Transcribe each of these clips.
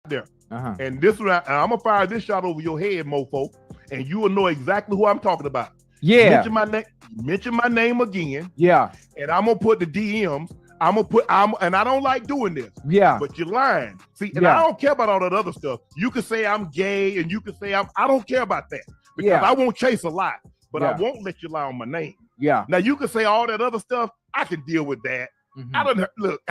there. And this one, I'm gonna fire this shot over your head, mofo, and you will know exactly who I'm talking about. Yeah. Mention my name again. Yeah. And I'm gonna put the DMs. And I don't like doing this. Yeah. But you're lying. See, and I don't care about all that other stuff. You can say I'm gay, and you can say I don't care about that because I won't chase a lot, but I won't let you lie on my name. Yeah. Now you can say all that other stuff. I can deal with that. I don't look.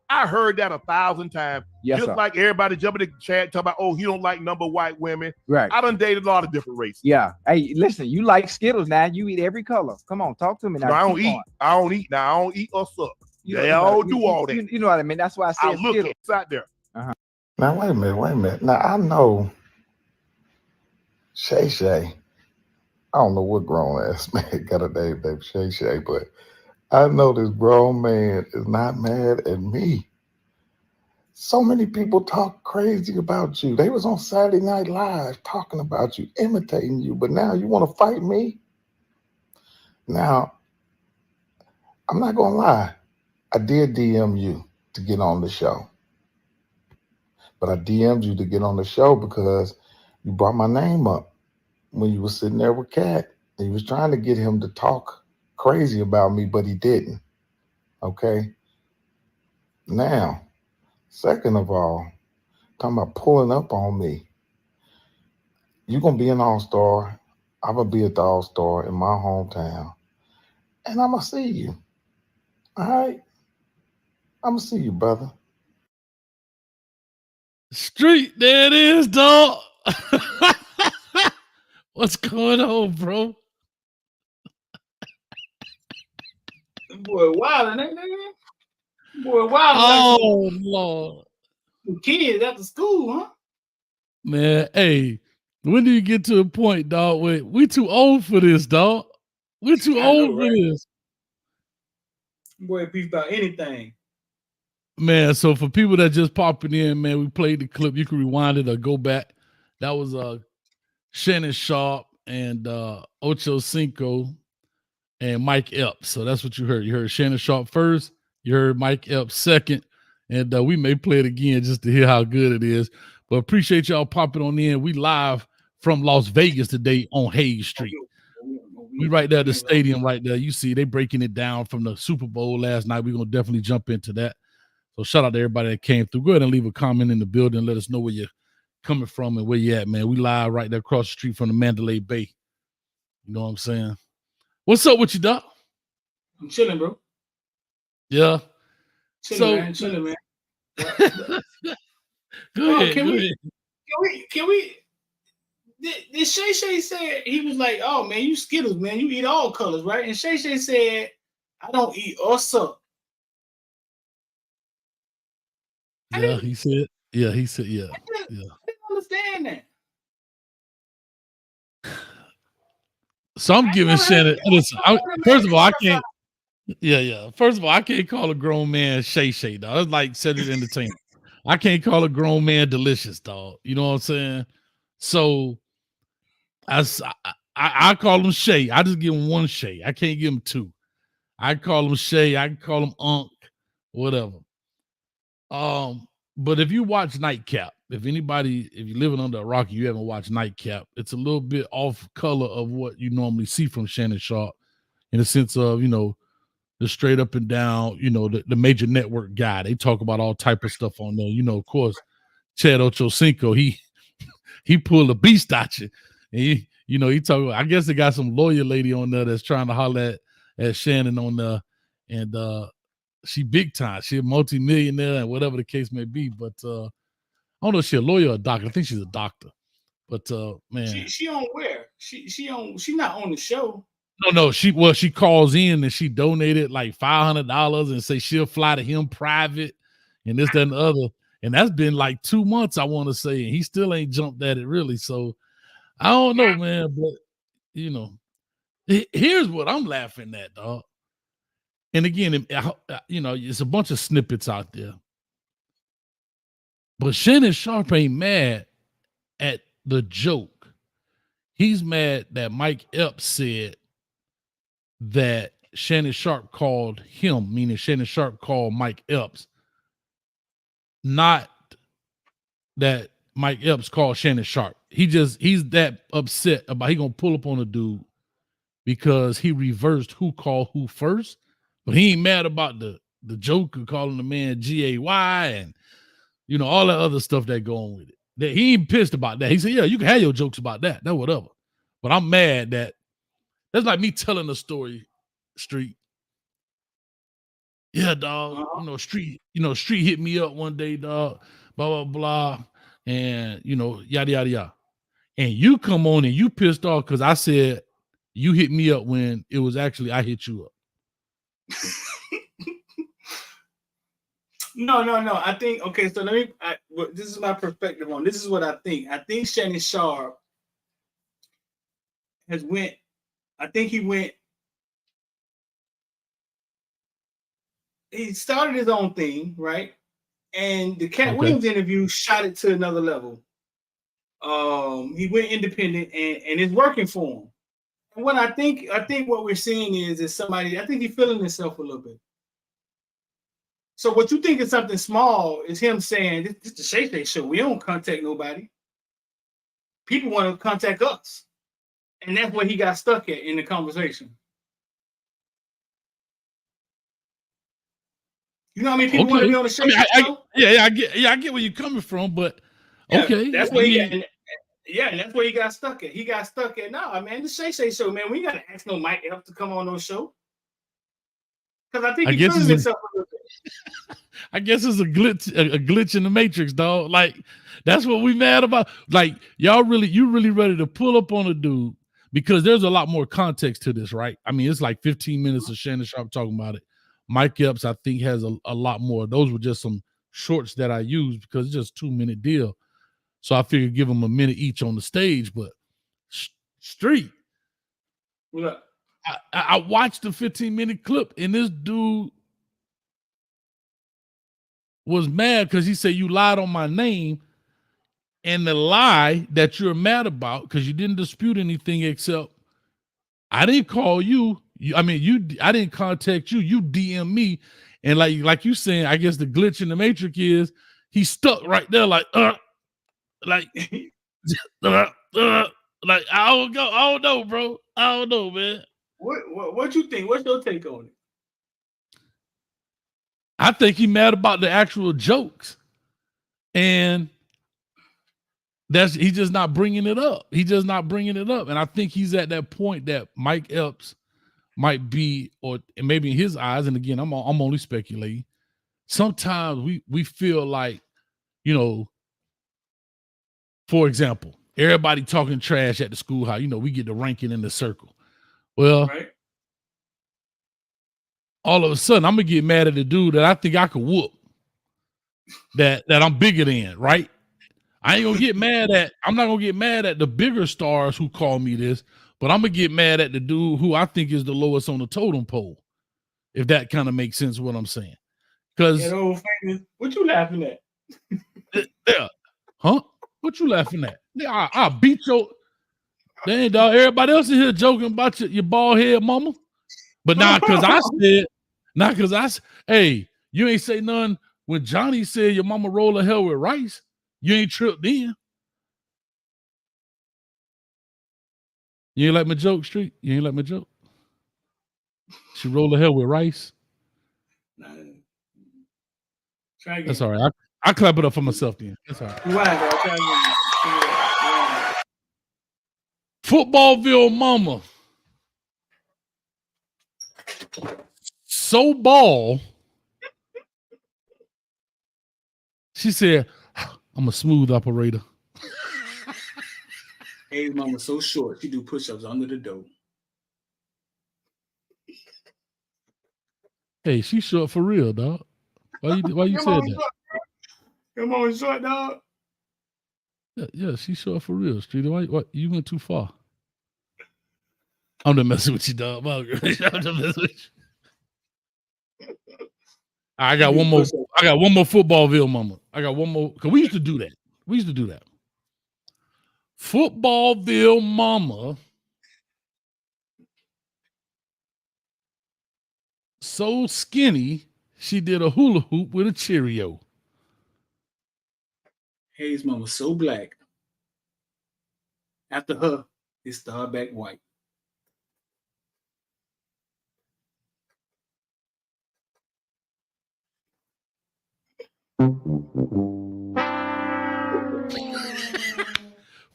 I heard that 1,000 times. Yes, just like everybody jumping in the chat talking about, oh, he don't like number white women. Right. I done dated a lot of different races. Yeah. Hey, listen, you like Skittles now. You eat every color. Come on, talk to me now. No, I don't eat. I don't eat. Now I don't eat or suck. They all do all that. You know what I mean? That's why I said look Skittles. It's out there. Now wait a minute. Now I know Shay Shay. I don't know what grown ass man got a name named Shay Shay, but I know this grown man is not mad at me. So many people talk crazy about you. They was on Saturday Night Live talking about you, imitating you, but now you want to fight me? Now, I'm not going to lie. I did DM you to get on the show. But I DM'd you to get on the show because you brought my name up when you were sitting there with Kat. And you was trying to get him to talk crazy about me, but he didn't. Okay? Now, second of all, talking about pulling up on me. You're going to be an all-star. I'm going to be at the all-star in my hometown. And I'm going to see you. All right? I'm going to see you, brother. Street, there it is, dog. What's going on, bro? Boy, wildin', ain't nigga? Boy, wildin'. Oh, Lord. Kids after school, huh? Man, hey, when do you get to a point, dog, where we too old for this, dog? We're too old for this. Boy, beef about anything. Man, so for people that just popping in, man, we played the clip. You can rewind it or go back. That was Shannon Sharp and Ocho Cinco and Mike Epps. So that's what you heard. You heard Shannon Sharp first. You heard Mike Epps second. And we may play it again just to hear how good it is. But appreciate y'all popping on in. We live from Las Vegas today on Hayes Street. We right there at the stadium right there. You see, they breaking it down from the Super Bowl last night. We're going to definitely jump into that. So shout out to everybody that came through. Go ahead and leave a comment in the building. Let us know where you're coming from and where you at, man. We live right there across the street from the Mandalay Bay. You know what I'm saying? What's up with you, Doc? I'm chilling, bro. Yeah. Chilling, man. Go ahead. Can we? Did Shay Shay said he was like, oh man, you Skittles, man, you eat all colors, right? And Shay Shay said, I don't eat or suck. Yeah, he said, yeah. I didn't understand that. So I'm giving Shannon. Listen, first of all, I can't. Yeah. First of all, I can't call a grown man Shay Shay, dog. It's like Cedric Entertainment. I can't call a grown man delicious, dog. You know what I'm saying? So I call him Shay. I just give him one Shay. I can't give him two. I call him Shay. I can call him Unc, whatever. But if you watch Nightcap, if you're living under a rock and you haven't watched Nightcap, it's a little bit off color of what you normally see from Shannon Sharp in the sense of, the straight up and down, the major network guy. They talk about all type of stuff on there. Of course, Chad Ochocinco, he pulled a beast at you. And he talk about, I guess they got some lawyer lady on there that's trying to holler at Shannon on there. And she big time. She a multi-millionaire and whatever the case may be. But I don't know if she's a lawyer or a doctor. I think she's a doctor. But man. She on where? She not on the show. No, she calls in and she donated like $500 and say she'll fly to him private and this, that, and the other. And that's been like 2 months, I want to say, and he still ain't jumped at it really. So I don't know, man. But here's what I'm laughing at, dog. And again, it's a bunch of snippets out there. But Shannon Sharp ain't mad at the joke. He's mad that Mike Epps said that Shannon Sharp called him, meaning Shannon Sharp called Mike Epps, not that Mike Epps called Shannon Sharp. He's that upset about he gonna pull up on a dude because he reversed who called who first, but he ain't mad about the Joker calling the man GAY and all that other stuff that go on with it. That he ain't pissed about that. He said, yeah, you can have your jokes about that. That whatever. But I'm mad that that's like me telling a story, Street. Yeah, dog. Street hit me up one day, dog. Blah, blah, blah. And yada, yada, yada. And you come on and you pissed off because I said you hit me up when it was actually I hit you up. No. I think so. This is my perspective on this. Is what I think. I think Shannon Sharp has went. I think he went. He started his own thing, right? And the Cat Williams interview shot it to another level. He went independent, and it's working for him. And what I think what we're seeing is somebody. I think he's feeling himself a little bit. So what you think is something small is him saying, "This is the Shay Shay show. We don't contact nobody. People want to contact us," and that's where he got stuck at in the conversation. You know how many people want to be on the show? I get where you're coming from, but okay, that's where that's where he got stuck at. He got stuck at the Shay Shay show, man. We got to ask no Mike Epps to come on no show because I think he feels himself a little bit. I guess it's a glitch in the matrix, dog. Like that's what we mad about. Like you really ready to pull up on a dude because there's a lot more context to this, right? I mean, it's like 15 minutes of Shannon Sharp talking about it. Mike Epps, I think, has a lot more. Those were just some shorts that I used because it's just a 2-minute deal. So I figured give them a minute each on the stage. But Street, what? I watched the 15-minute clip, and this dude was mad because he said you lied on my name, and the lie that you're mad about because you didn't dispute anything except I didn't call you. I didn't contact you. You DM me, and like you saying, I guess the glitch in the matrix is he stuck right there, like like I don't know, bro. I don't know, man. What you think? What's your take on it? I think he mad about the actual jokes, and he's just not bringing it up. And I think he's at that point that Mike Epps might be, or maybe in his eyes, and again, I'm only speculating. Sometimes we feel like, for example, everybody talking trash at the schoolhouse. We get the ranking in the circle. Well, right. All of a sudden, I'm gonna get mad at the dude that I think I could whoop. That I'm bigger than, right? I'm not gonna get mad at the bigger stars who call me this, but I'm gonna get mad at the dude who I think is the lowest on the totem pole. If that kind of makes sense, what I'm saying. Because what you laughing at? Yeah, huh? What you laughing at? Yeah, I'll beat your. Dang, dog. Everybody else in here joking about your bald head, mama. But not because I said, hey, you ain't say nothing when Johnny said your mama roll her hair with rice. You ain't tripped then. You ain't like my joke, Street? You ain't like my joke? She roll her hair with rice? Nah. Try again. That's all right. I clap it up for myself then. That's all right. Try again. Footballville mama. So ball. She said, I'm a smooth operator. Hey, mama's so short. She do push-ups under the door. Hey, she's short for real, dog. Why you said that? Come on, short, dog. Yeah, she's short for real, Street. Why you went too far? I'm just messing with you, dog. I'm just messing with you. I got one more Footballville mama. I got one more because we used to do that. Footballville mama. So skinny, she did a hula hoop with a Cheerio. Hayes' mom was so black. After her, it started back white.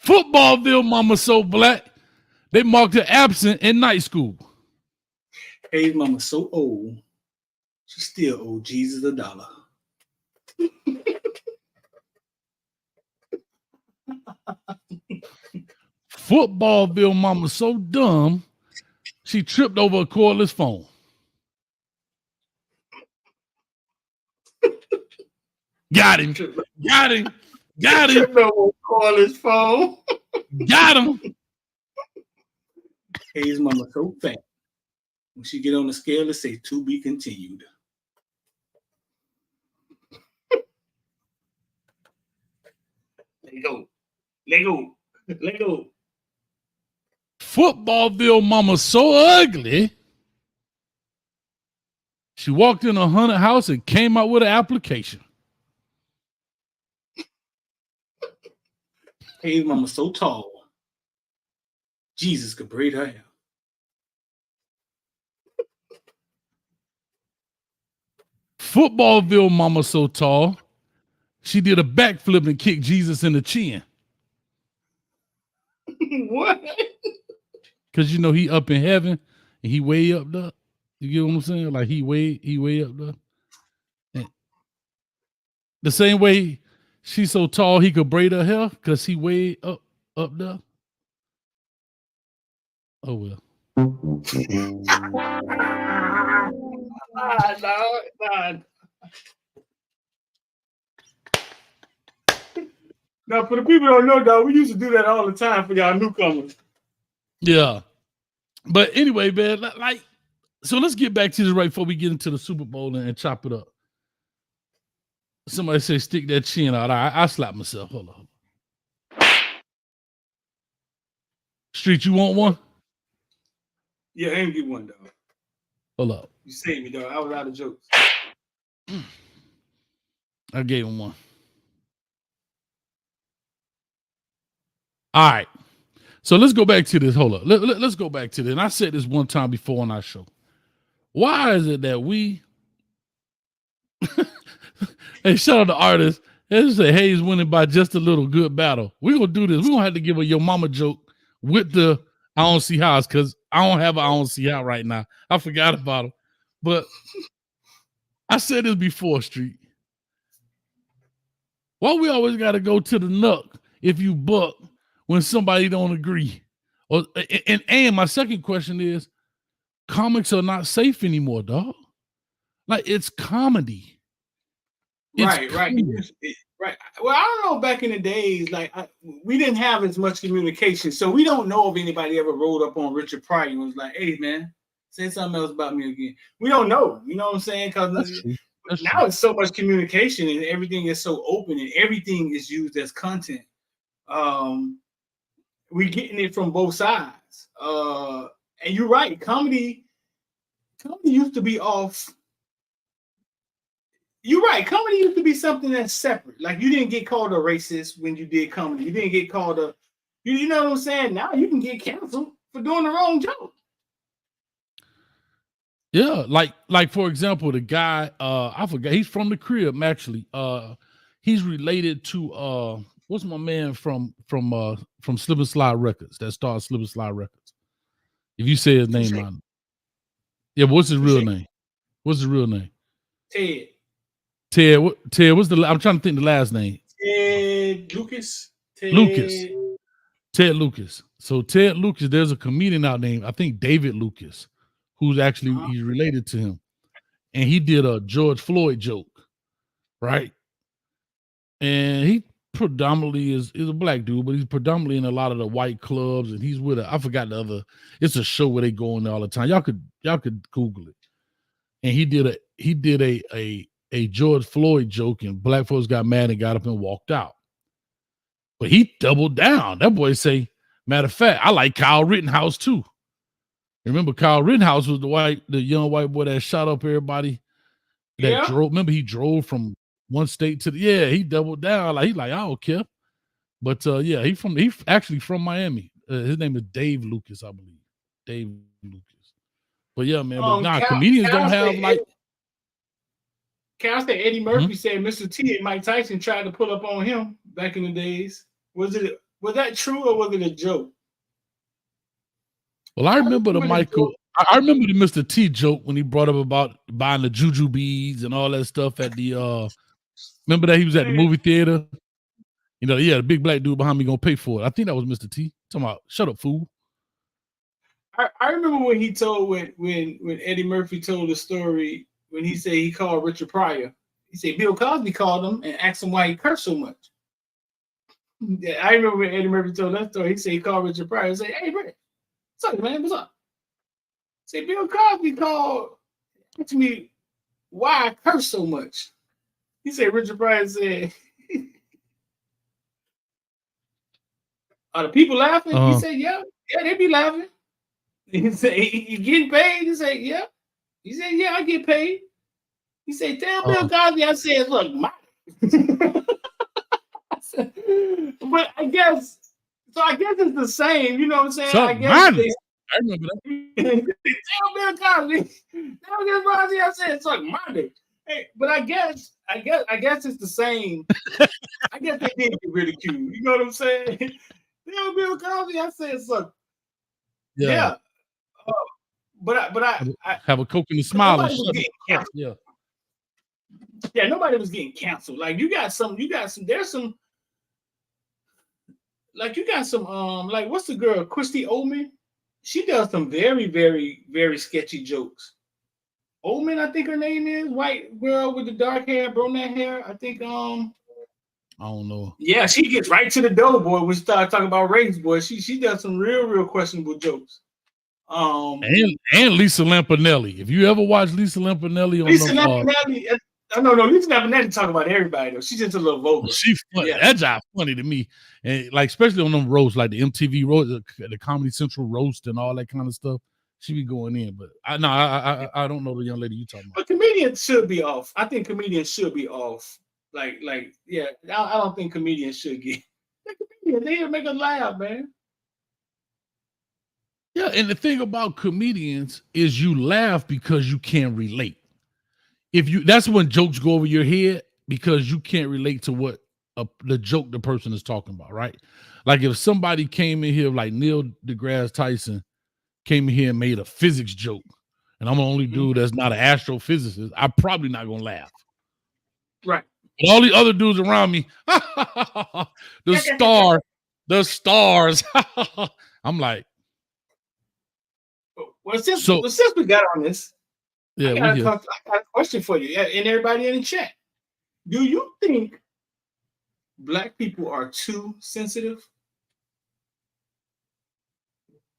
Footballville mama so black, they marked her absent in night school. Hayes' mama so old, she still owed Jesus $1. Footballville mama so dumb, she tripped over a cordless phone. Got him. Got him. Got him. Tripped over a cordless phone. Got him. Hayes' mama so fat. When she get on the scale, it say to be continued. Let go. Let go. Let go. Footballville mama so ugly, she walked in a haunted house and came out with an application. Hayes' mama so tall, Jesus could braid her hair. Footballville mama so tall, she did a backflip and kicked Jesus in the chin. What? Because you know he up in heaven and he way up there. You get what I'm saying? Like he way up there. And the same way she's so tall he could braid her hair because he way up there. Oh well. Nah. Now, for the people who don't know, dog, we used to do that all the time for y'all newcomers. Yeah. But anyway, man, like, so let's get back to this right before we get into the Super Bowl and chop it up. Somebody say stick that chin out. I slap myself. Hold on. Street, you want one? Yeah, I ain't get one, dog. Hold up. You saved me, dog. I was out of jokes. I gave him one. All right. So let's go back to this. Hold up. Let's go back to this. And I said this one time before on our show. Why is it that we hey, shout out to artists. They say Hayes winning by just a little good battle. We're gonna do this. We're gonna have to give a your mama joke with the I don't see how's because I don't have a I don't see how right now. I forgot about him. But I said this before, Street. Why we always gotta go to the nuck if you buck when somebody don't agree? Or and my second question is, comics are not safe anymore, dog. Like it's comedy. Right. Right. Well, I don't know. Back in the days, like we didn't have as much communication, so we don't know if anybody ever rolled up on Richard Pryor and was like, "Hey, man, say something else about me again." We don't know. You know what I'm saying? Because now it's so much communication and everything is so open and everything is used as content. We're getting it from both sides. And you're right. Comedy used to be off. You're right. Comedy used to be something that's separate. Like you didn't get called a racist when you did comedy. You didn't get called a, you know what I'm saying? Now you can get canceled for doing the wrong joke. Yeah, like for example, the guy I forgot he's from the crib actually. He's related to what's my man from Slip and Slide Records that started Slip and Slide Records. If you say his name on, yeah, what's his real name? What's his real name? Ted. Ted, what's the? I'm trying to think the last name. Ted Lucas. Ted Lucas. So Ted Lucas, there's a comedian out named I think David Lucas, who's actually he's related to him, and he did a George Floyd joke, right? And he predominantly is a black dude, but he's predominantly in a lot of the white clubs, and he's with I forgot the other. It's a show where they go in there all the time. Y'all could Google it. And he did a George Floyd joke, and black folks got mad and got up and walked out. But he doubled down. That boy say, matter of fact, I like Kyle Rittenhouse too. Remember, Kyle Rittenhouse was the young white boy that shot up everybody that drove. Remember, he drove from one state to the he doubled down. Like he's like, I don't care. But yeah, he's actually from Miami. His name is Dave Lucas, I believe. Dave Lucas. But yeah, man. But comedians don't have like. Can I say Eddie Murphy said Mr. T and Mike Tyson tried to pull up on him back in the days? Was that true or was it a joke? Well, I remember the Mr. T joke when he brought up about buying the juju beads and all that stuff at the remember that he was at the movie theater? You know, the big black dude behind me gonna pay for it. I think that was Mr. T. Talking about, shut up, fool. I remember when he told when Eddie Murphy told the story when he said he called Richard Pryor. He said Bill Cosby called him and asked him why he cursed so much. Yeah, I remember when Eddie Murphy told that story. He said he called Richard Pryor and said, "Hey, Rick, what's up, man? What's up?" Say Bill Cosby called to me why I curse so much. He said Richard Pryor said, "Are the people laughing?" He said, "Yeah, they be laughing." He said, "You getting paid?" He said, "Yeah." He said, "Yeah, I get paid." He said, "Tell Bill Cosby I said, look, my." But I guess it's the same. You know what I'm saying? I remember that. Tell Bill Cosby. Tell Bill Cosby I said, "It's like Monday." Hey, but I guess it's the same. I guess they did get ridiculed. You know what I'm saying? Tell Bill Cosby I said, "It's like." Yeah. But I have a Coke and a smile. Nobody was getting canceled. Like you got some, there's some, like you got some, like what's the girl, Christy Ullman? She does some very, very, very sketchy jokes. Ullman, I think her name is, white girl with the dark hair, brunette hair. I think, I don't know. Yeah, she gets right to the dough, boy. We start talking about race, boy. She does some real questionable jokes. And Lisa Lampanelli. If you ever watch Lisa Lampanelli on Lisa Lampanelli, no, Lisa Lampanelli talk about everybody though. She's just a little vulgar. She's funny. Yeah. That job funny to me, and like especially on them roasts, like the MTV roast, the Comedy Central roast, and all that kind of stuff. She be going in, but I don't know the young lady you talking about. But comedians should be off. I think comedians should be off. Like yeah, I don't think comedians should get. They make us laugh, man. Yeah, and the thing about comedians is you laugh because you can't relate. That's when jokes go over your head because you can't relate to what the joke the person is talking about, right? Like if somebody came in here like Neil deGrasse Tyson came in here and made a physics joke, and I'm the only dude that's not an astrophysicist, I'm probably not gonna laugh. Right. But all the other dudes around me, the stars. I'm like, well, since we got on this, I got a question for you and everybody in the chat. Do you think Black people are too sensitive?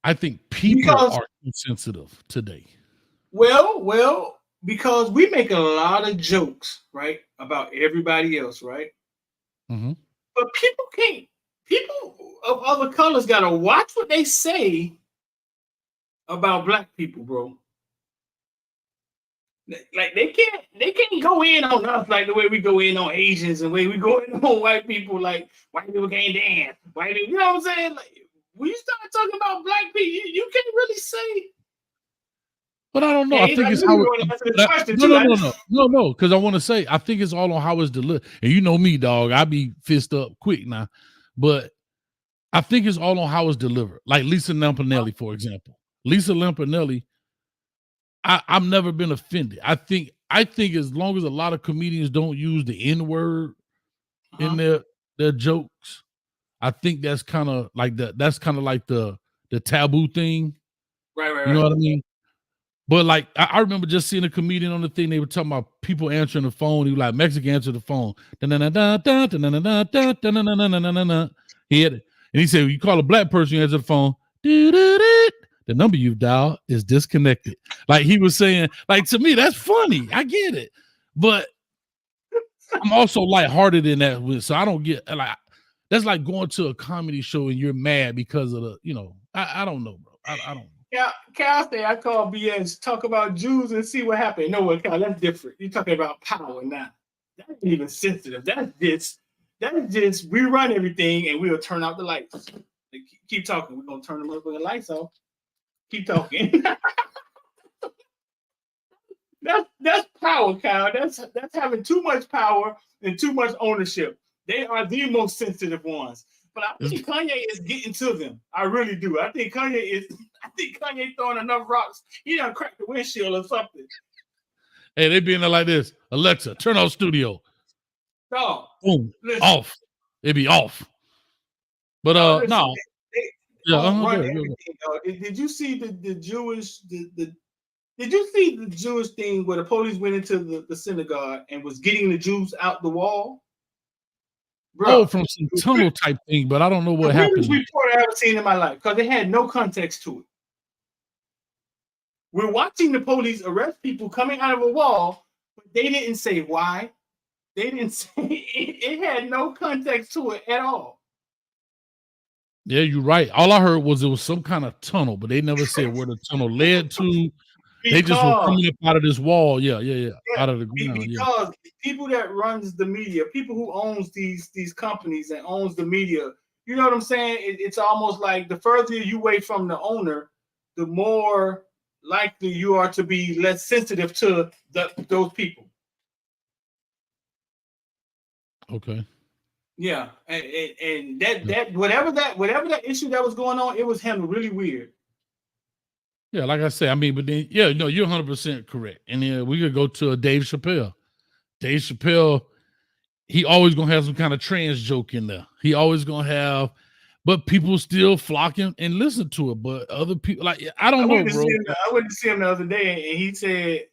I think people are too sensitive today. Well, because we make a lot of jokes, right, about everybody else, right? Mm-hmm. But people of other colors gotta watch what they say about Black people, bro. Like they can't go in on us like the way we go in on Asians and the way we go in on white people. Like white people can't dance. White people, you know what I'm saying? Like when you start talking about Black people, you can't really say. But I don't know. I think it's how no. Because I want to say I think it's all on how it's delivered. And you know me, dog. I be fist up quick now, but I think it's all on how it's delivered. Like Lisa Lampanelli, for example. Lisa Lampanelli. I've never been offended. I think as long as a lot of comedians don't use the N-word in their jokes, I think that's kind of like the taboo thing. Right. You know what I mean? But like I remember just seeing a comedian on the thing, they were talking about people answering the phone. He was like, Mexican answer the phone. He had it. And he said, you call a Black person, you answer the phone. The number you've dialed is disconnected. Like he was saying, like to me, that's funny. I get it. But I'm also lighthearted in that. So I don't get like that's like going to a comedy show and you're mad because of the, I don't know, bro. I don't know. Yeah, Cal say I call BS, talk about Jews and see what happened. No, Cal, that's different. You're talking about power now. That ain't even sensitive. That's just we run everything and we'll turn out the lights. Keep talking. We're gonna turn the motherfucking lights off. Keep talking. That's power, Kyle. That's having too much power and too much ownership. They are the most sensitive ones. But I think Kanye is getting to them. I really do. I think Kanye throwing enough rocks. He done cracked the windshield or something. Hey, they being there like this. Alexa, turn on studio. No. Boom. Listen. Off. It be off. But no. Run everything. Did you see the Jewish Did you see the Jewish thing where the police went into the synagogue and was getting the Jews out the wall? Bro, from some tunnel type thing, but I don't know what happened. The weirdest report I ever seen in my life because it had no context to it. We're watching the police arrest people coming out of a wall, but they didn't say why. They didn't say it had no context to it at all. Yeah, you're right. All I heard was it was some kind of tunnel, but they never said where the tunnel led to. They just were coming up out of this wall. Yeah. Out of the ground. Because people that runs the media, people who owns these companies and owns the media, you know what I'm saying? It's almost like the further you away from the owner, the more likely you are to be less sensitive to those people. Okay. Yeah, and that whatever that issue that was going on, it was handled really weird. Yeah, like I said, I mean, but then, yeah, no, you're 100% correct. And then we could go to Dave Chappelle. Dave Chappelle, he always going to have some kind of trans joke in there. He always going to have, but people still flocking and listen to it. But other people, like, I don't know, bro. I went to see him the other day, and he said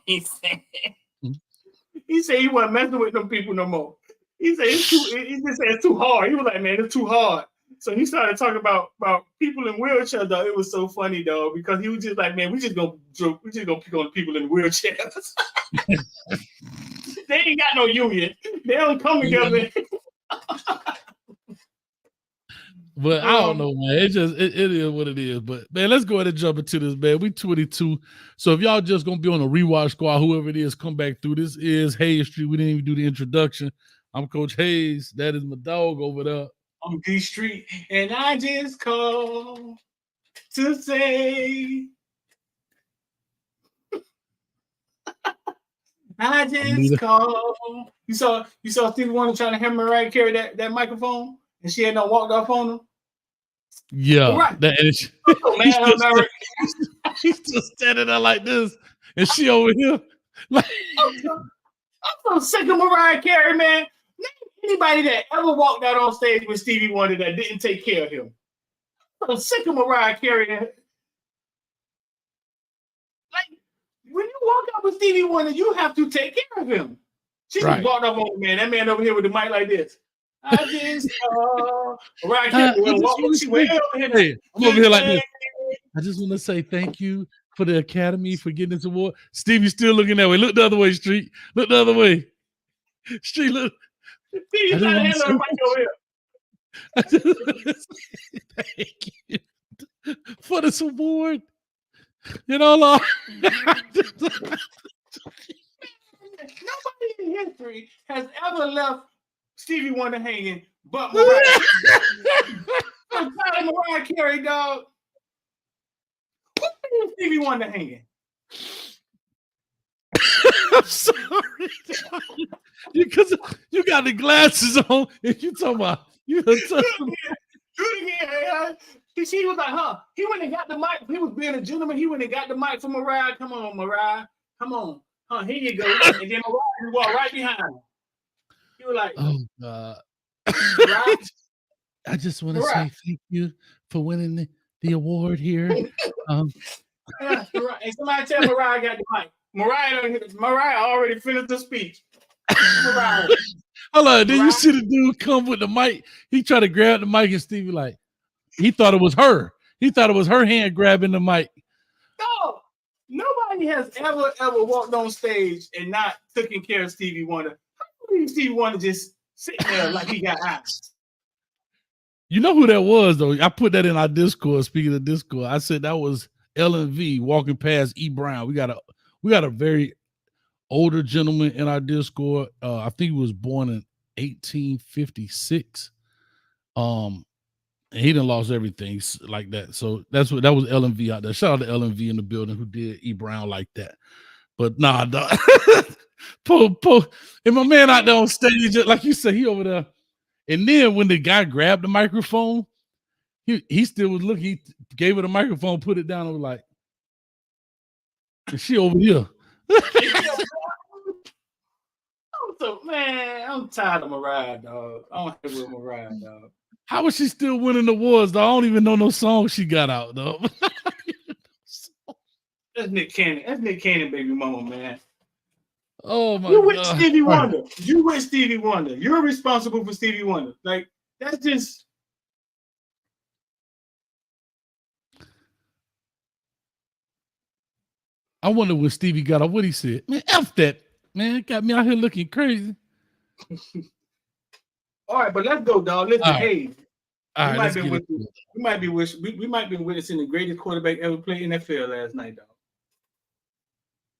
he said he wasn't messing with them people no more. He said he just said it's too hard. He was like, man, it's too hard. So he started talking about people in wheelchairs, though. It was so funny, though, because he was just like, man, we just gonna pick on the people in wheelchairs. They ain't got no union. They don't come together. But I don't know, man. It is what it is. But man, let's go ahead and jump into this, man. We 22. So if y'all just gonna be on a rewatch squad, whoever it is, come back through. This is Hayes Street. We didn't even do the introduction. I'm Coach Hayes. That is my dog over there. On D Street, and I just called to say, I just called. You saw Stevie Wonder trying to have Mariah carry that microphone, and she had not walked off on him. Yeah, right. She's just standing there like this, and she over here. Like, I'm so sick of Mariah Carey, man. Anybody that ever walked out on stage with Stevie Wonder that didn't take care of him. I'm sick of Mariah Carey. Like, when you walk out with Stevie Wonder, you have to take care of him. She just walked up on the man. That man over here with the mic like this. I just Mariah Carey. I'm over here like this. I just want to say thank you for the Academy for getting this award. Stevie's still looking that way. Look the other way, Street. Look the other way. Street, look. Thank you for this award. You know, Lord. Nobody in history has ever left Stevie Wonder hanging but Mariah. Mariah Carey, dog. What is Stevie Wonder hanging? I'm sorry. Because you got the glasses on and you talking about you do it again. She was like, huh? He went and got the mic. He was being a gentleman. He went and got the mic for Mariah. Come on, Mariah. Come on. Huh, here you go. And then Mariah walked right behind him. He was like, oh God. I just want to say thank you for winning the award here. And somebody tell Mariah got the mic. Mariah already finished the speech. Hold on. Then you see the dude come with the mic. He tried to grab the mic and Stevie like, he thought it was her. He thought it was her hand grabbing the mic. No, nobody has ever walked on stage and not taking care of Stevie Wonder. How do Stevie Wonder just sitting there like he got eyes? You know who that was, though? I put that in our Discord. Speaking of Discord, I said that was LNV walking past E. Brown. We got a very older gentleman in our Discord. I think he was born in 1856. And he done lost everything like that. So that was LMV out there. Shout out to LMV in the building who did E Brown like that. But nah, dog. And my man out there on stage, like you said, he over there. And then when the guy grabbed the microphone, he still was looking. He gave her the microphone, put it down, and was like, and she over here. So, man, I'm tired of Mariah, dog. I don't have with Mariah, dog. How is she still winning awards, dog? I don't even know no song she got out, dog. That's Nick Cannon. That's Nick Cannon, baby mama, man. Oh my you with God. Stevie Wonder. You with Stevie Wonder. You're responsible for Stevie Wonder. Like, that's just. I wonder what Stevie got out. What he said. Man, F that. Man, got me out here looking crazy. All right, but let's go, dog. Listen, hey. We might be witnessing the greatest quarterback ever played in NFL last night, dog.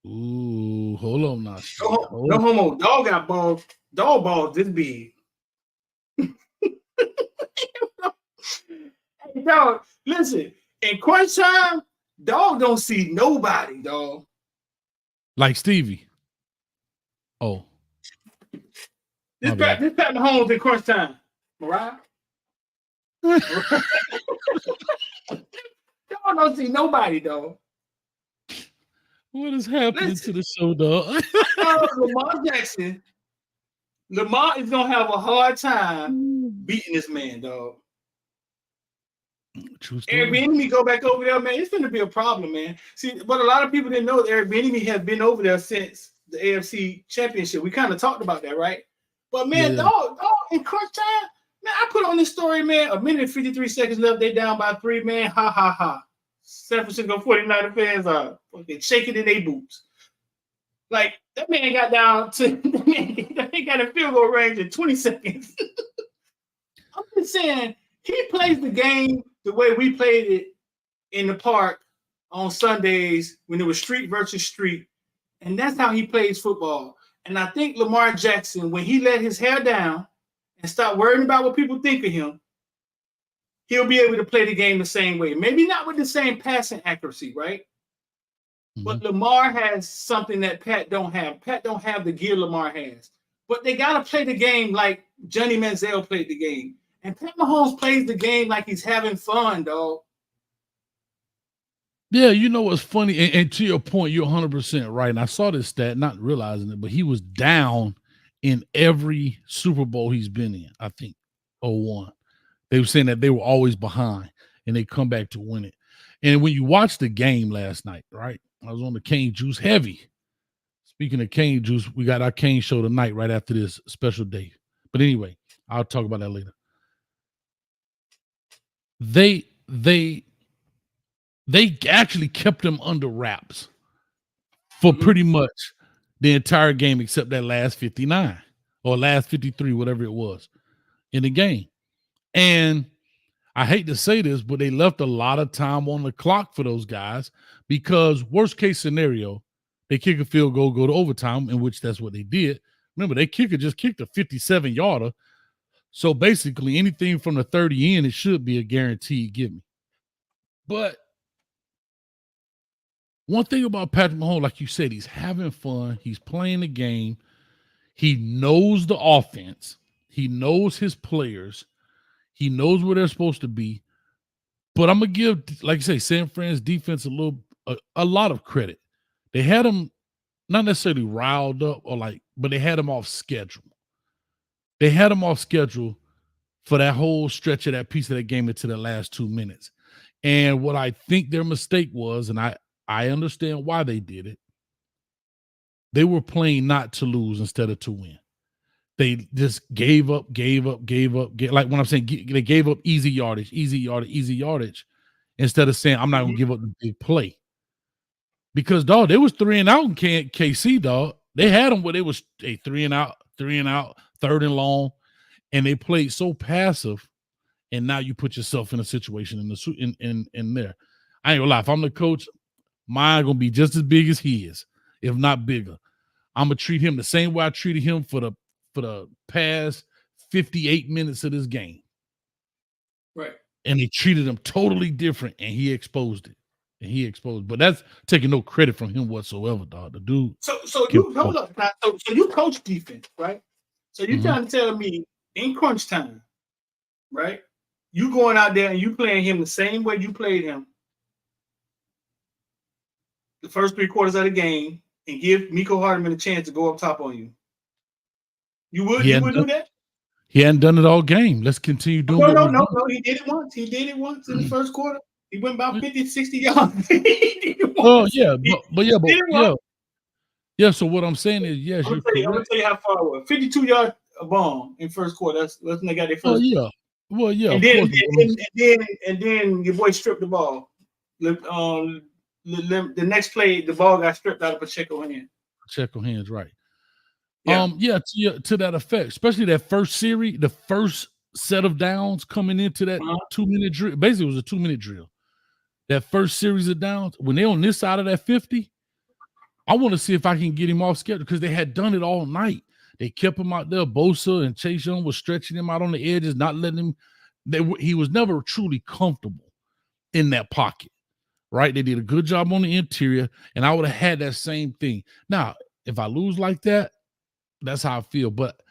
Ooh, hold on now. No homo. Dog got balls. Dog balls this big. Hey, dog, listen. In crunch time, dog don't see nobody, dog. Like Stevie. Oh. This Pat Mahomes in crunch time. Mariah? Dog don't see nobody, dog. What is happening to the show, dog? Lamar Jackson. Lamar is gonna have a hard time beating this man, dog. Eric Bieniemy go back over there, man. It's gonna be a problem, man. See, but a lot of people didn't know that Eric Bieniemy has been over there since the AFC Championship. We kind of talked about that, right? But man, dog, in crunch time, man, I put on this story, man. 1 minute and 53 seconds left. They down by 3, man. Ha ha ha. San Francisco 49er fans are fucking shaking in their boots. Like, that man got down to that man got a field goal range in 20 seconds. I'm just saying, he plays the game the way we played it in the park on Sundays when it was street versus street. And that's how he plays football. And I think Lamar Jackson, when he let his hair down and stop worrying about what people think of him, he'll be able to play the game the same way. Maybe not with the same passing accuracy, right? Mm-hmm. But Lamar has something that Pat don't have. Pat don't have the gear Lamar has. But they got to play the game like Johnny Manziel played the game. And Pat Mahomes plays the game like he's having fun, dog. Yeah, you know what's funny? And to your point, you're 100% right. And I saw this stat, not realizing it, but he was down in every Super Bowl he's been in, I think, 01. They were saying that they were always behind and they come back to win it. And when you watch the game last night, right? I was on the Cane Juice heavy. Speaking of Cane Juice, we got our Cane show tonight right after this special day. But anyway, I'll talk about that later. They actually kept them under wraps for pretty much the entire game except that last 59 or last 53, whatever it was in the game. And I hate to say this, but they left a lot of time on the clock for those guys because worst case scenario, they kick a field goal, go to overtime, in which that's what they did. Remember, they kicker just kicked a 57-yarder. So basically anything from the 30 in, it should be a guaranteed give me. But one thing about Patrick Mahomes, like you said, he's having fun. He's playing the game. He knows the offense. He knows his players. He knows where they're supposed to be. But I'm going to give, like I say, San Fran's defense a lot of credit. They had him not necessarily riled up but they had him off schedule. They had him off schedule for that whole stretch of that piece of that game into the last 2 minutes. And what I think their mistake was, and I understand why they did it, they were playing not to lose instead of to win. They just gave up. Like when I'm saying they gave up easy yardage, instead of saying, I'm not going to give up the big play. Because, dog, they was 3 and out in KC, dog. They had them where they was 3 and out, 3rd and long, and they played so passive. And now you put yourself in a situation in there. I ain't gonna lie. If I'm the coach, mine gonna be just as big as he is, if not bigger. I'm gonna treat him the same way I treated him for the past 58 minutes of this game. Right. And they treated him totally different, and he exposed it. But that's taking no credit from him whatsoever, dog. The dude. So you hold up. So you coach defense, right? So you trying to tell me in crunch time, right? You going out there and you playing him the same way you played him the first 3 quarters of the game, and give Miko Hardman a chance to go up top on you. You would do that? He hadn't done it all game. Let's continue doing No. He did it once. He did it once in the first quarter. He went about 50, 60 yards. Oh, yeah. Yeah, so what I'm saying is, yes, I'm gonna tell you how far it was. 52 yards a bomb in first quarter. That's when they got their first. Well, yeah. And then your boy stripped the ball. The next play, the ball got stripped out of Pacheco's hand. Pacheco hands, right. Yeah. To that effect, especially that first series, the first set of downs coming into that 2-minute drill. Basically, it was a 2-minute drill. That first series of downs, when they're on this side of that 50, I want to see if I can get him off schedule because they had done it all night. They kept him out there. Bosa and Chase Young was stretching him out on the edges, not letting him. He was never truly comfortable in that pocket, right? They did a good job on the interior, and I would have had that same thing. Now, if I lose like that, that's how I feel. But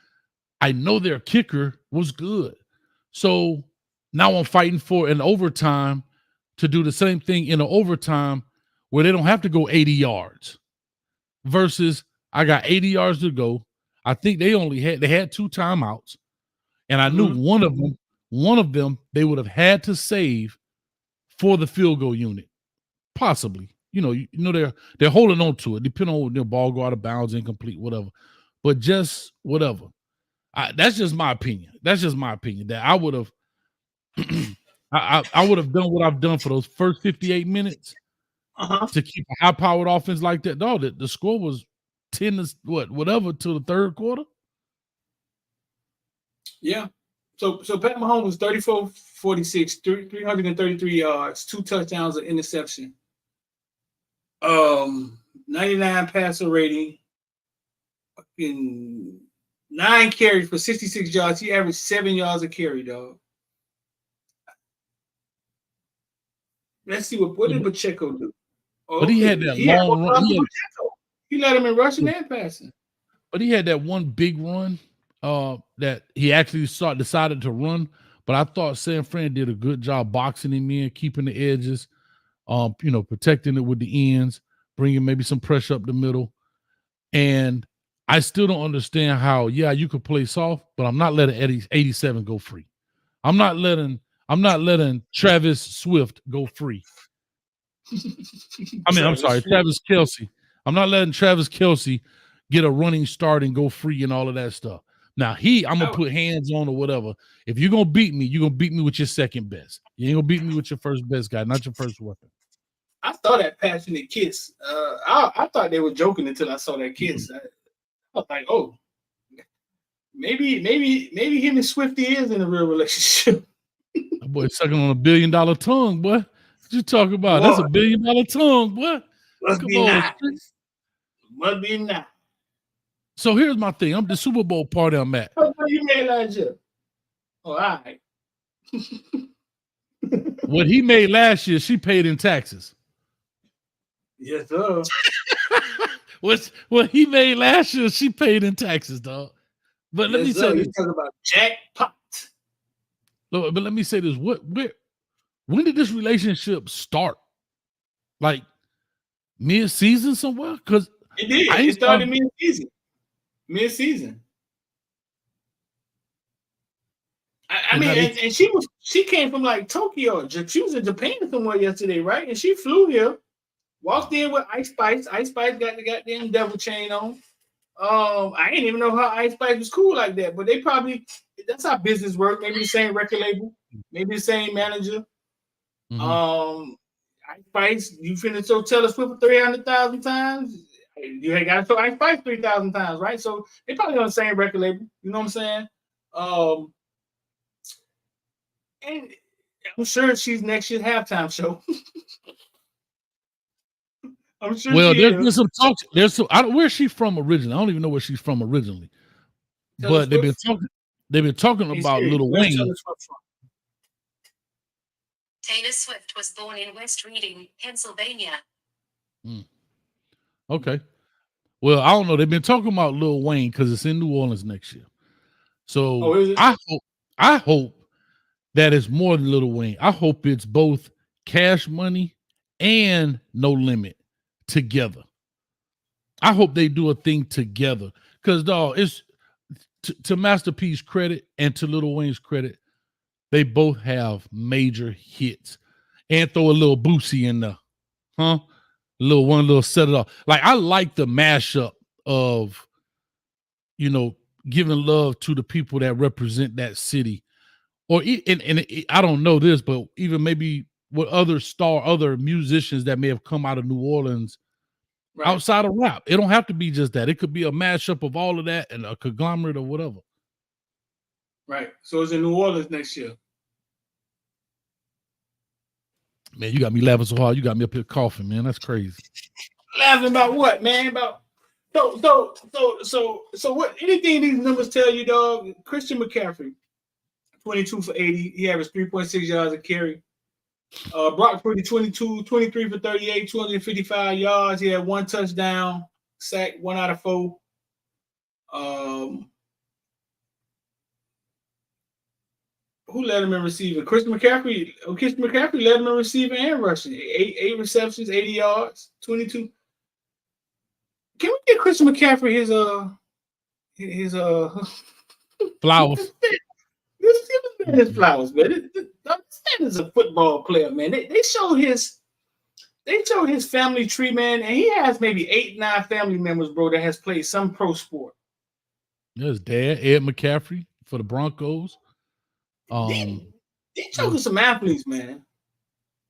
I know their kicker was good. So now I'm fighting for an overtime to do the same thing in an overtime where they don't have to go 80 yards versus I got 80 yards to go. I think they had 2 timeouts, and I knew one of them they would have had to save for the field goal unit, possibly. They're holding on to it, depending on their ball go out of bounds, incomplete, whatever. But just whatever. That's just my opinion. That I would have, I would have done what I've done for those first 58 minutes to keep a high-powered offense like that. No, the score was 10 to whatever till the third quarter. Yeah. So Pat Mahomes was 34-46, 333 yards, 2 touchdowns, an interception. 99 passer rating. 9 carries for 66 yards. He averaged 7 yards a carry, dog. Let's see what did Pacheco do. But he had that long run. He led him in rushing and passing. But he had that one big run that he actually decided to run. But I thought San Fran did a good job boxing him in, keeping the edges, protecting it with the ends, bringing maybe some pressure up the middle. And I still don't understand how, you could play soft, but I'm not letting 87 go free. I'm not letting Travis Swift go free. I'm sorry, Travis Kelce. I'm not letting Travis Kelce get a running start and go free and all of that stuff. Now, I'm going to put hands on or whatever. If you're going to beat me, you're going to beat me with your second best. You ain't going to beat me with your first best guy, not your first weapon. I saw that passionate kiss. I thought they were joking until I saw that kiss. I was like, oh, maybe him and Swifty is in a real relationship. That boy sucking on $1 billion tongue, boy. What you talking about? Boy, that's $1 billion tongue, boy. Must be nice. Must be nice. So here's my thing. I'm the Super Bowl party I'm at. What you made last year? Oh, all right. What he made last year, she paid in taxes. Yes, sir. What he made last year, she paid in taxes, dog. But let me say this. Talking about jackpot. But let me say this. When did this relationship start? Like mid-season somewhere? Because it did. It started mid-season. Mid-season. I mean, and she came from like Tokyo. She was in Japan somewhere yesterday, right? And she flew here, walked in with Ice Spice. Ice Spice got the goddamn devil chain on. I didn't even know how Ice Spice was cool like that, but that's how business works. Maybe the same record label, maybe the same manager. Mm-hmm. Ice Spice, you finna show Taylor Swift 300,000 times. You ain't got to show Ice Spice 3,000 times, right? So they probably on the same record label. You know what I'm saying? And I'm sure she's next year's halftime show. I'm sure. Well, there's some talk. There's some. I don't. Where's she from originally? I don't even know where she's from originally. But they've been talking. They've been talking about Lil Wayne. Taylor Swift was born in West Reading, Pennsylvania. Okay. Well, I don't know. They've been talking about Lil Wayne because it's in New Orleans next year. So I hope that it's more than Lil Wayne. I hope it's both Cash Money and No Limit together. I hope they do a thing together. Because, dog, it's to Master P's credit and to Lil Wayne's credit, they both have major hits. And throw a little Boosie in there. Huh? One little set it off. Like, I like the mashup of, giving love to the people that represent that city. Or, I don't know this, but even maybe with other musicians that may have come out of New Orleans outside of rap. It don't have to be just that. It could be a mashup of all of that and a conglomerate or whatever. Right. So it's in New Orleans next year. Man, you got me laughing so hard. You got me up here coughing, man. That's crazy. Laughing about what, man? So what? Anything these numbers tell you, dog? Christian McCaffrey, 22 for 80. He averaged 3.6 yards a carry. Brock Purdy, 23 for 38, 255 yards. He had 1 touchdown, sack 1 out of 4. Who led him in receiving? Christian McCaffrey. Christian McCaffrey led him in receiving and rushing. 8 receptions, 80 yards, 22. Can we get Christian McCaffrey his flowers? His flowers, man. That is a football player, man. They showed his family tree, man, and he has maybe 8, 9 family members, bro, that has played some pro sport. His dad, Ed McCaffrey, for the Broncos. They showed some athletes, man.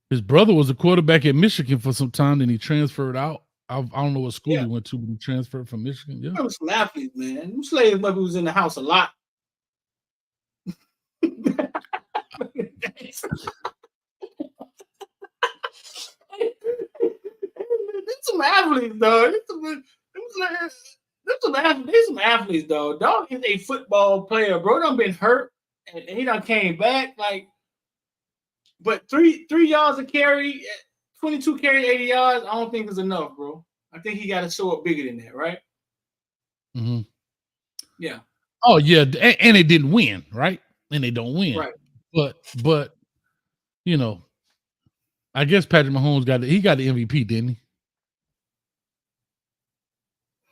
His brother was a quarterback at Michigan for some time, then he transferred out. I don't know what school he went to, but he transferred from Michigan. Yeah, some athletes, man. Them slaves maybe was in the house a lot. Some athletes, dog. Some athletes, dog. Dog is a football player, bro. Done been hurt and he done came back. But 3 yards a carry, 22 carry, 80 yards. I don't think is enough, bro. I think he got to show up bigger than that, right? Mm-hmm. Yeah. Oh yeah, and they didn't win, right? And they don't win, right? But I guess Patrick Mahomes got the MVP, didn't he?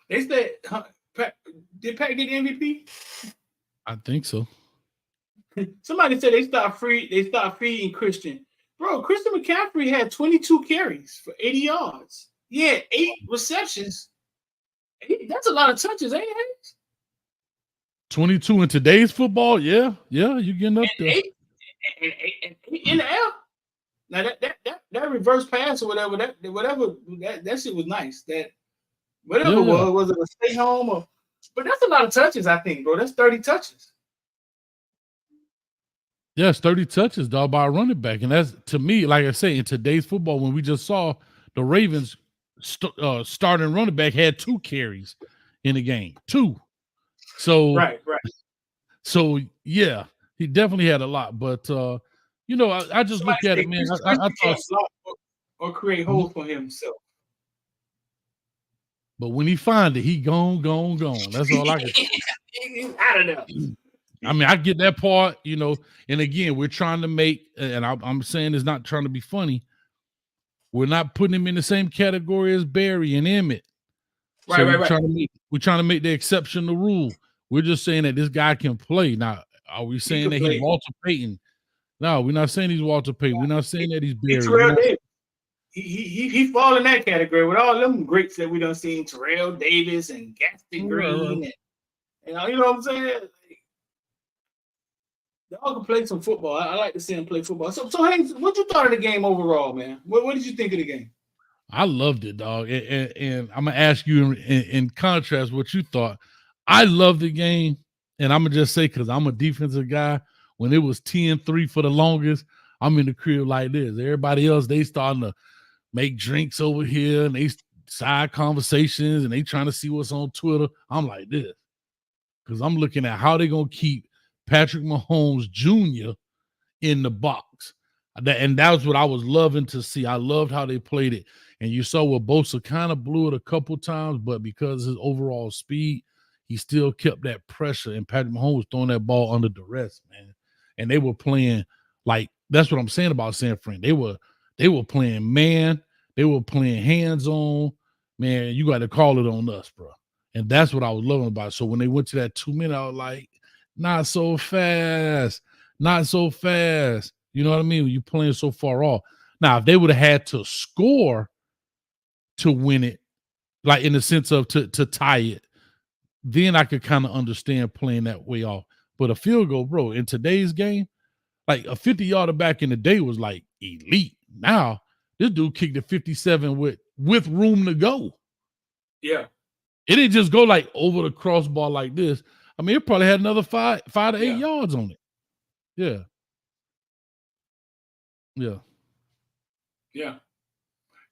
They said, did Pat get the MVP? I think so. Somebody said they start feeding Christian. Bro, Christian McCaffrey had 22 carries for 80 yards. He had 8 receptions. That's a lot of touches, ain't it? 22 in today's football, yeah, you getting up there. 8 in the air. Now that reverse pass or whatever, that shit was nice. That whatever was it a stay home or? But that's a lot of touches, I think, bro. That's 30 touches. Yes, 30 touches, dog, by a running back. And that's, to me, like I say, in today's football, when we just saw the Ravens starting running back had 2 carries in the game. 2. So right. So yeah, he definitely had a lot. But I just look at it, man. I thought or create holes for himself. But when he find it, he gone. That's all I can say. He's out of there. I mean, I get that part, and again, we're trying to make, and I'm saying it's not trying to be funny. We're not putting him in the same category as Barry and Emmett. Right. We're trying to make the exception the rule. We're just saying that this guy can play. Now, are we saying that he's Walter Payton? No, we're not saying he's Walter Payton. We're not saying that he's Barry. He fall in that category with all them greats that we done seen, Terrell Davis and Gaston Green. And, you know what I'm saying? Y'all can play some football. I like to see him play football. So Haynes, what you thought of the game overall, man? What did you think of the game? I loved it, dog. And I'm gonna ask you in contrast what you thought. I loved the game, and I'm gonna just say because I'm a defensive guy. When it was 10-3 for the longest, I'm in the crib like this. Everybody else, they starting to make drinks over here, and they side conversations and they trying to see what's on Twitter. I'm like this because I'm looking at how they're gonna keep Patrick Mahomes Jr. in the box. And that was what I was loving to see. I loved how they played it. And you saw where Bosa kind of blew it a couple times, but because of his overall speed, he still kept that pressure. And Patrick Mahomes was throwing that ball under duress, man. And they were playing like that's what I'm saying about San Fran. They were playing man, they were playing hands-on. Man, you got to call it on us, bro. And that's what I was loving about it. So when they went to that 2 minute, I was like, not so fast, not so fast. You know what I mean? You're playing so far off. Now, if they would have had to score to win it, like in the sense of to tie it, then I could kind of understand playing that way off. But a field goal, bro, in today's game, like a 50-yarder back in the day was like elite. Now, this dude kicked a 57 with room to go. Yeah. It didn't just go like over the crossbar like this. I mean, it probably had another 5 to 8 yards on it. Yeah. Yeah. Yeah.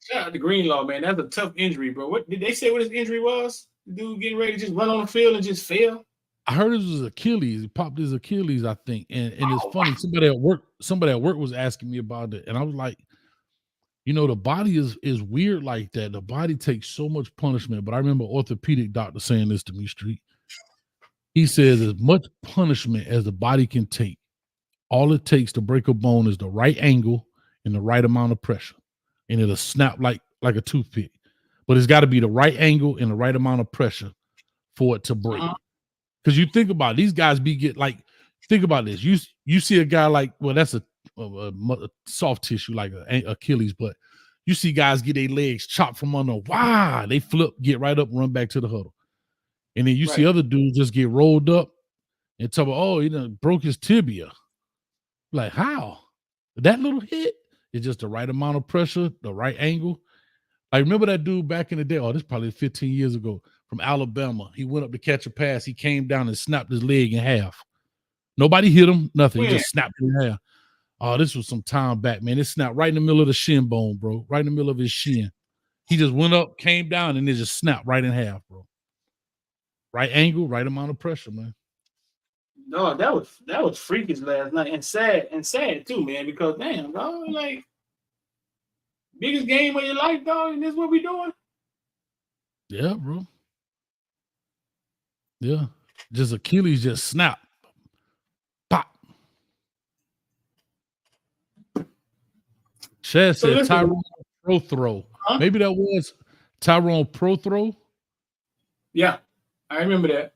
Shout out to Greenlaw, man. That's a tough injury, bro. What did they say what his injury was? The dude getting ready to just run on the field and just fail? I heard it was Achilles. He popped his Achilles, I think. And it's funny. Wow. Somebody at work was asking me about it. And I was like, you know, the body is weird like that. The body takes so much punishment. But I remember orthopedic doctor saying this to me, Street. He says as much punishment as the body can take, all it takes to break a bone is the right angle and the right amount of pressure. And it'll snap like a toothpick. But it's got to be the right angle and the right amount of pressure for it to break. Because you think about it, these guys think about this. You see a guy like, well, that's a soft tissue like an Achilles, but you see guys get their legs chopped from under. Wow, they flip, get right up, run back to the huddle. And then you see other dudes just get rolled up and talk about, oh, he done broke his tibia. Like, how? That little hit is just the right amount of pressure, the right angle. I remember that dude back in the day. Oh, this is probably 15 years ago from Alabama. He went up to catch a pass. He came down and snapped his leg in half. Nobody hit him, nothing. He just snapped it in half. Oh, this was some time back, man. It snapped right in the middle of the shin bone, bro. Right in the middle of his shin. He just went up, came down, and it just snapped right in half, bro. Right angle, right amount of pressure, man. No, that was freakish last night and sad too, man. Because damn, dog, like biggest game of your life, dog, and this is what we doing. Yeah, bro. Yeah, just Achilles just snap, pop. Chad said Tyrone Pro Throw. Huh? Maybe that was Tyrone Pro Throw. Yeah, I remember that.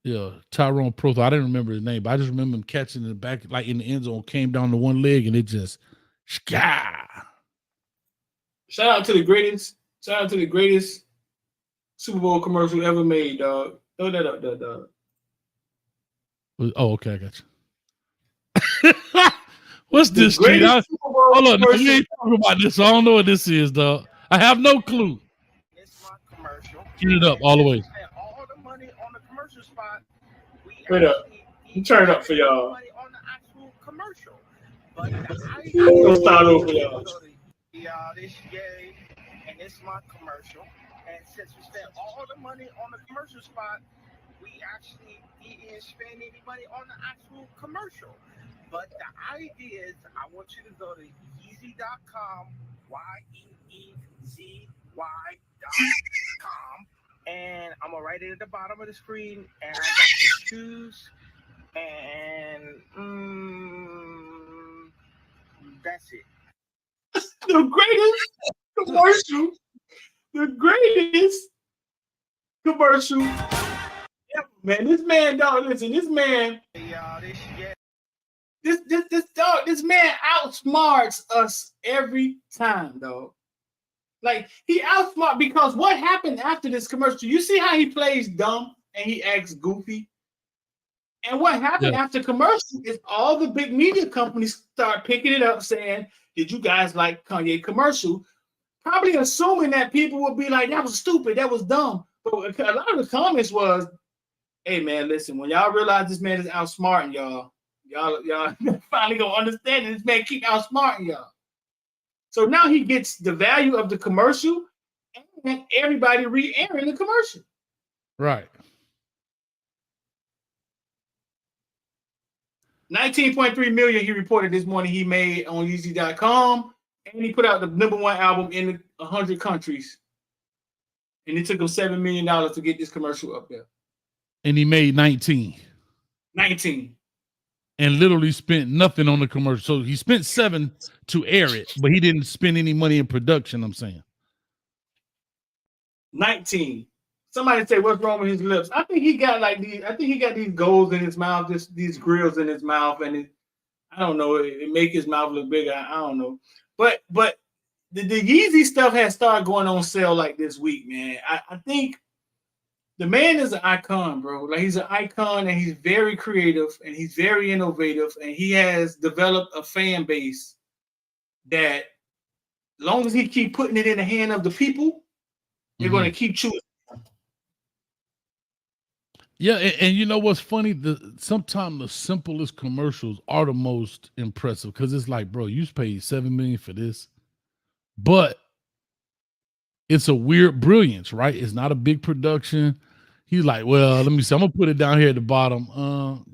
Yeah, Tyrone Pro Throw. I didn't remember his name, but I just remember him catching the back, like in the end zone, came down to one leg, and it just Shout out to the greatest Super Bowl commercial ever made, dog. Throw that up there, dog. Oh, okay, I got you. What's this, Street? Hold on, we ain't talking about this. I don't know what this is, dog. I have no clue. It's my commercial. Get it up all the way. All the money on the commercial spot. Wait up. You turn it up for y'all. On the actual commercial. But I'll start over for y'all. This gay, and it's my commercial. And since we spent all the money on the commercial spot, we actually didn't spend any money on the actual commercial. But the idea is I want you to go to Yeezy.com, YEEZY.com, and I'm going to write it at the bottom of the screen, and I got the shoes, and that's it. The greatest commercial. Yeah, man, this man, dog, listen, this man. This man outsmarts us every time, dog. Like he outsmart because what happened after this commercial? You see how he plays dumb and he acts goofy. And what happened after commercial is all the big media companies start picking it up, saying, "Did you guys like Kanye commercial?" Probably assuming that people would be like, "That was stupid, that was dumb." But a lot of the comments was, "Hey man, listen, when y'all realize this man is outsmarting y'all finally gonna understand it. This man keep outsmarting y'all." So now he gets the value of the commercial and everybody re-airing the commercial. Right. 19.3 million he reported this morning he made on Yeezy.com, and he put out the #1 album in 100 countries. And it took him $7 million to get this commercial up there. And he made 19. 19. And literally spent nothing on the commercial. So he spent 7 to air it, but he didn't spend any money in production, I'm saying. 19. Somebody say, what's wrong with his lips? I think he got these goals in his mouth, these grills in his mouth, and I don't know, it make his mouth look bigger. I don't know. But the Yeezy stuff has started going on sale like this week, man. I think the man is an icon, bro. Like, he's an icon, and he's very creative, and he's very innovative, and he has developed a fan base that, as long as he keep putting it in the hand of the people, they're going to keep chewing. Yeah, and you know what's funny? Sometimes the simplest commercials are the most impressive, because it's like, bro, you paid $7 million for this, but it's a weird brilliance, right? It's not a big production. He's like, well, let me see. I'm gonna put it down here at the bottom.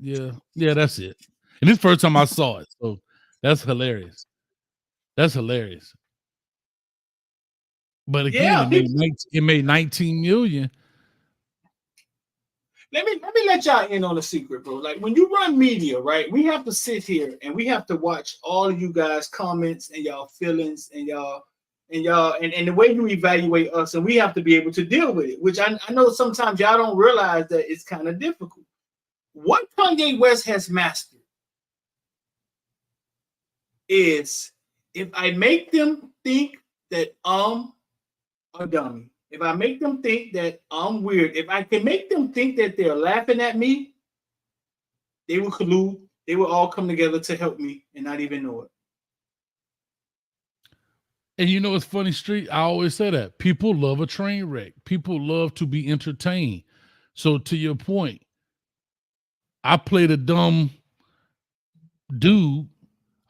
Yeah, that's it. And this first time I saw it, so that's hilarious. That's hilarious. But again, it made 19 million. Let me let y'all in on a secret, bro. Like, when you run media, right? We have to sit here and we have to watch all of you guys' comments and y'all feelings and the way you evaluate us, and we have to be able to deal with it, which I know sometimes y'all don't realize that it's kind of difficult. What Kanye West has mastered is, if I make them think that I'm a dummy, if I make them think that I'm weird, if I can make them think that they're laughing at me, they will collude. They will all come together to help me and not even know it. And you know, it's funny, Street. I always say that people love a train wreck. People love to be entertained. So to your point, I played a dumb dude.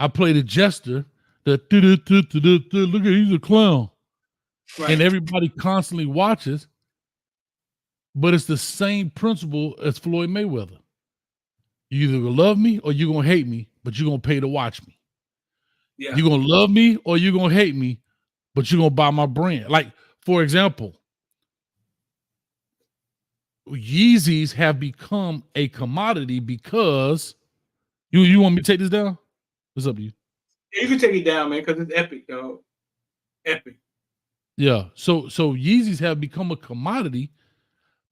I played a jester. Look at, he's a clown. Right. And everybody constantly watches, but it's the same principle as Floyd Mayweather. You either gonna love me or you're gonna hate me, but you're gonna pay to watch me. Yeah. You're gonna love me or you're gonna hate me, but you're gonna buy my brand. Like, for example, Yeezys have become a commodity because you want me to take this down? What's up, you? Yeah, you can take it down, man, because it's epic, dog. Epic. Yeah. So Yeezys have become a commodity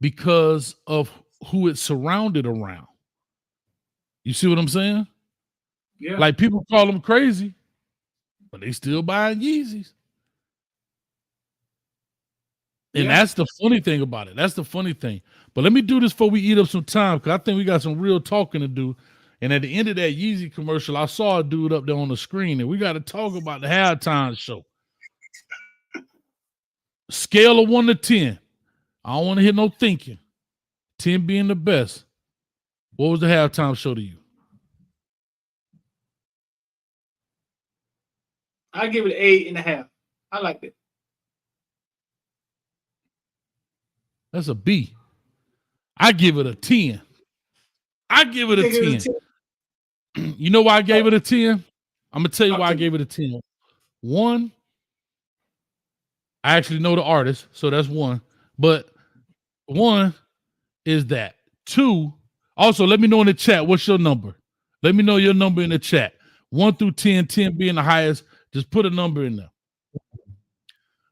because of who it's surrounded around. You see what I'm saying? Yeah. Like, people call them crazy, but they still buying Yeezys. And that's the funny thing about it. That's the funny thing. But let me do this before we eat up some time, because I think we got some real talking to do. And at the end of that Yeezy commercial, I saw a dude up there on the screen, and we got to talk about the halftime show. Scale of 1 to 10. I don't want to hear no thinking. 10 being the best. What was the halftime show to you? I give it 8.5. I liked it. That's a B. I give it a 10. I give it a 10. You know why I gave it a 10? I'm going to tell you why I gave it a 10. One, I actually know the artist, so that's one. But one is that. Two, also, let me know in the chat, what's your number? Let me know your number in the chat. 1 through 10, 10 being the highest. Just put a number in there.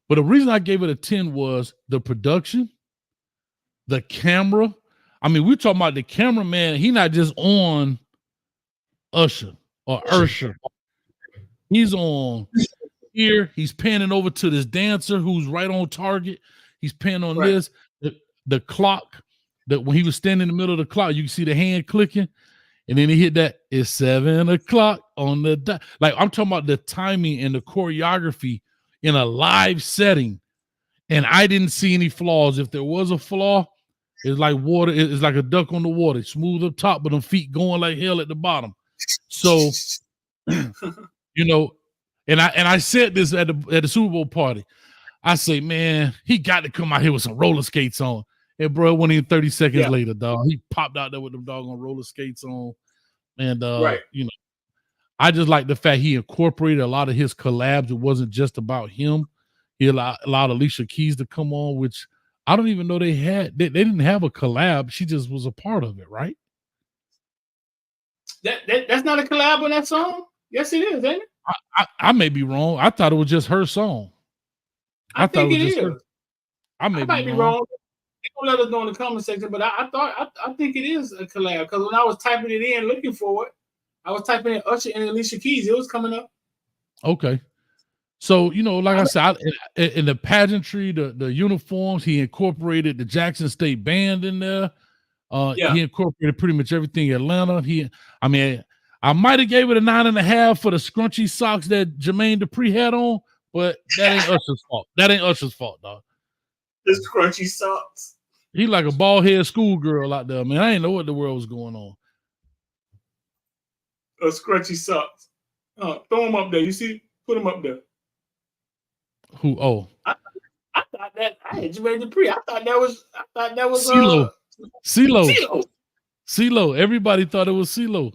But the reason I gave it a 10 was the production, the camera. I mean, we're talking about the cameraman. He not just on Usher. He's on here. He's panning over to this dancer who's right on target. He's panning on this. The clock, that when he was standing in the middle of the clock, you can see the hand clicking. And then he hit that, it's 7 o'clock on the dot. Like, I'm talking about the timing and the choreography in a live setting. And I didn't see any flaws. If there was a flaw, it's like water. It's like a duck on the water, smooth up top, but them feet going like hell at the bottom. So, you know, and I said this at the Super Bowl party. I say, man, he got to come out here with some roller skates on. And bro, it wasn't even 30 seconds later, dog. He popped out there with them doggone roller skates on. And you know, I just like the fact he incorporated a lot of his collabs. It wasn't just about him. He allowed Alicia Keys to come on, which I don't even know they had. They didn't have a collab. She just was a part of it, right? That's not a collab on that song? Yes, it is, ain't it? I may be wrong. I thought it was just her song. I thought think it was just her. I might be wrong. They gonna let us know in the comment section, but I think it is a collab because when I was typing it in looking for it, I was typing in Usher and Alicia Keys. It was coming up. Okay. So, you know, like I said, in the pageantry, the uniforms, he incorporated the Jackson State Band in there. He incorporated pretty much everything Atlanta. I might have gave it a 9.5 for the scrunchy socks that Jermaine Dupri had on, but that ain't Usher's fault. That ain't Usher's fault, dog. The scrunchy socks. He like a bald head schoolgirl out there, man. I didn't know what the world was going on. Scrunchy socks. Throw them up there. You see? Put them up there. Who? Oh, I thought that I had Jermaine Dupri. I thought that was CeeLo. Everybody thought it was CeeLo.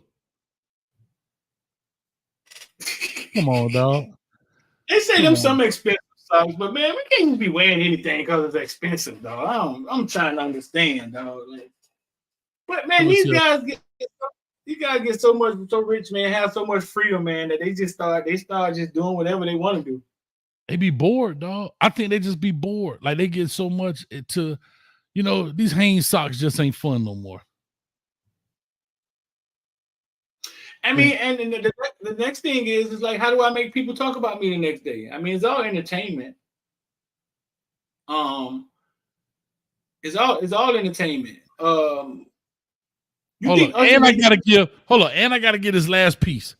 Come on, dog. They say them some expensive socks, but man, we can't be wearing anything because it's expensive, dog. I'm trying to understand, dog. Like, but man, these guys get so rich, man, have so much freedom, man, that they start just doing whatever they want to do. They be bored, dog. I think they just be bored. Like they get so much to, you know, these Hanes socks just ain't fun no more. I mean, and the next thing is like, how do I make people talk about me the next day? I mean, it's all entertainment. It's all entertainment. Hold on, and I gotta get his last piece.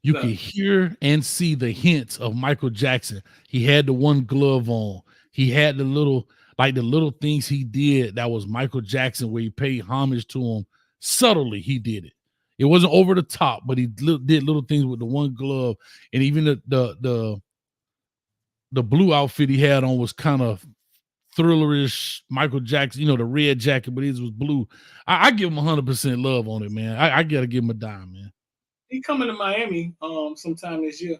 You can hear and see the hints of Michael Jackson. He had the one glove on. He had the little things he did that was Michael Jackson, where he paid homage to him subtly. He did it. It wasn't over the top, but he did little things with the one glove, and even the blue outfit he had on was kind of thrillerish Michael Jackson. You know, the red jacket, but his was blue. I give him 100% love on it, man. I gotta give him a dime, man. He coming to Miami sometime this year.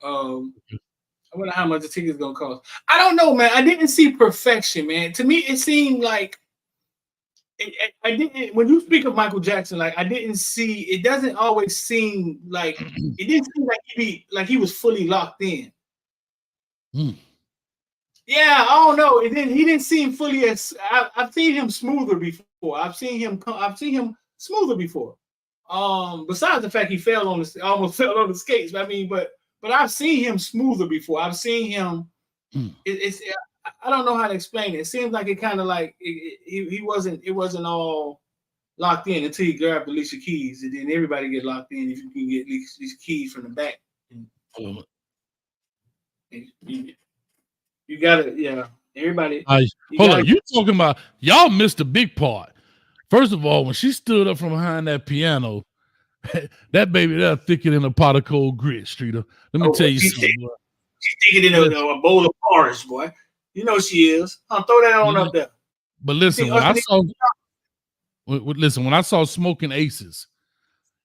I wonder how much the ticket's gonna cost. I don't know, man. I didn't see perfection, man. To me, it seemed like I didn't. When you speak of Michael Jackson, like I didn't see. It doesn't always seem like it didn't seem like he was fully locked in. Yeah, I don't know. He didn't seem fully as. I've seen him smoother before. I've seen him smoother before. Besides the fact he almost fell on the skates. I mean, but I've seen him smoother before. I've seen him. I don't know how to explain it. It seems like it kind of like it wasn't all locked in until he grabbed Alicia Keys, and then everybody get locked in if you can get these keys from the back. You gotta, yeah. Everybody. Hold on, you talking about y'all missed a big part. First of all, when she stood up from behind that piano, that baby there thicker than a pot of cold grits, Streeter. Let me tell you something. She's taking in a bowl of porridge, boy. You know she is. I'll throw that on up there. But listen, when I saw Smoking Aces,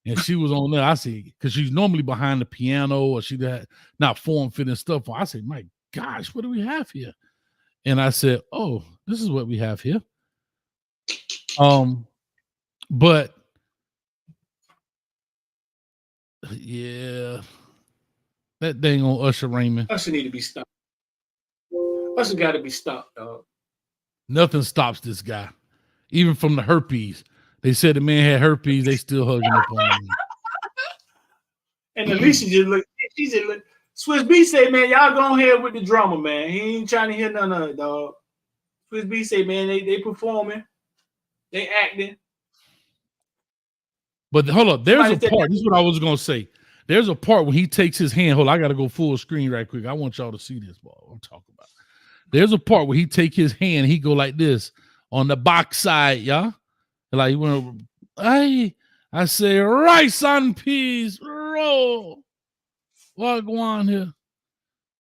and she was on there, I said, because she's normally behind the piano or she had not form-fitting stuff on. I said, my gosh, what do we have here? And I said, oh, this is what we have here. But yeah, that dang on Usher Raymond. Usher need to be stopped. Usher got to be stopped, dog. Nothing stops this guy, even from the herpes. They said the man had herpes. They still hugging up on him. And Alicia just look. She just look. Swiss B say, man, y'all go ahead with the drama, man. He ain't trying to hear none of it, dog. Swiss B say, man, they performing, they acting. But hold up, there's a part. This is what I was gonna say. There's a part when he takes his hand. Hold on, I gotta go full screen right quick. I want y'all to see this, boy. I'm talking about. There's a part where he take his hand, he go like this on the box side, y'all. Like he went, I say rice and peas roll. What go on here?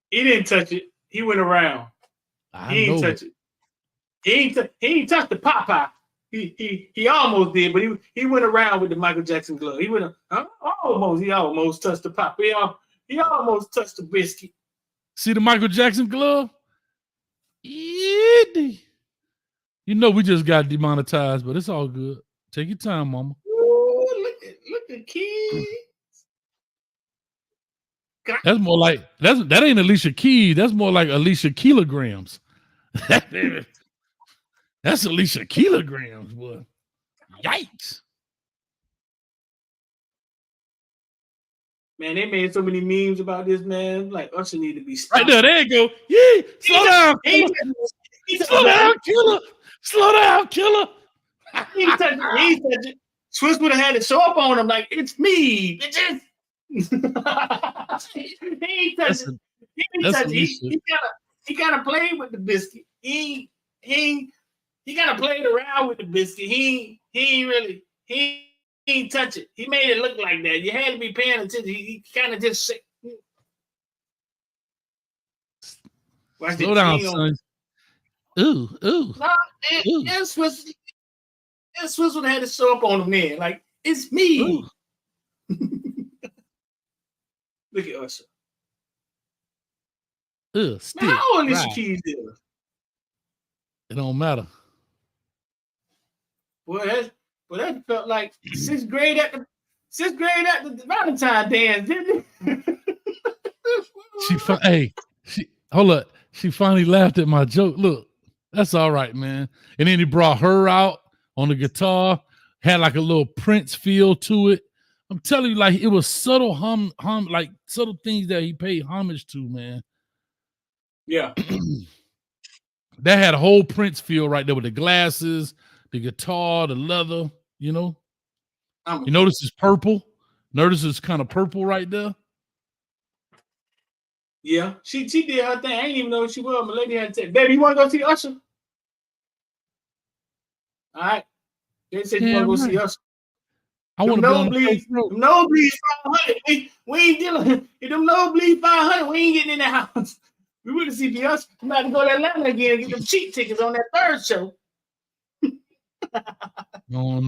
He didn't touch it. He went around. He ain't touch it. He ain't touched the Popeye. He almost did, but he went around with the Michael Jackson glove. He almost touched the Popeye. He almost touched the biscuit. See the Michael Jackson glove? You know we just got demonetized, but it's all good. Take your time, mama. Ooh, look at kids. That's more like that ain't Alicia Keys. That's more like Alicia Kilograms. That's Alicia Kilograms, boy. Yikes. Man, they made so many memes about this, man. Like Usher need to be Right stopped. there you go. Yeah, slow down, killer. Slow down, killer. Slow down, killer. He ain't touch it. Swiss would have had to show up on him like, it's me, bitches. He ain't touch it. He gotta play with the biscuit. He gotta play around with the biscuit. He ain't touch it. He made it look like that. You had to be paying attention. He kind of just slow down, son. Ooh. No, Swiss would have had to show up on him then. Like, it's me. Look at Usher. Man, how old is Keys is? It don't matter. Well, that felt like sixth grade at the Valentine dance, didn't it? Hold up. She finally laughed at my joke. Look, that's all right, man. And then he brought her out on the guitar, had like a little Prince feel to it. I'm telling you, like it was subtle like subtle things that he paid homage to, man. Yeah. That had a whole Prince feel right there with the glasses, the guitar, the leather, you know. You notice it's purple. Notice it's kind of purple right there. Yeah, she did her thing. I didn't even know who she was. My lady had to say, baby, you want to go see Usher? All right. They said you want to go see Usher. I want to nosebleeds 500. We ain't dealing. Them nosebleeds 500. We ain't getting in the house. We went to see Usher. We about to go to Atlanta again and get them cheap tickets on that third show. I don't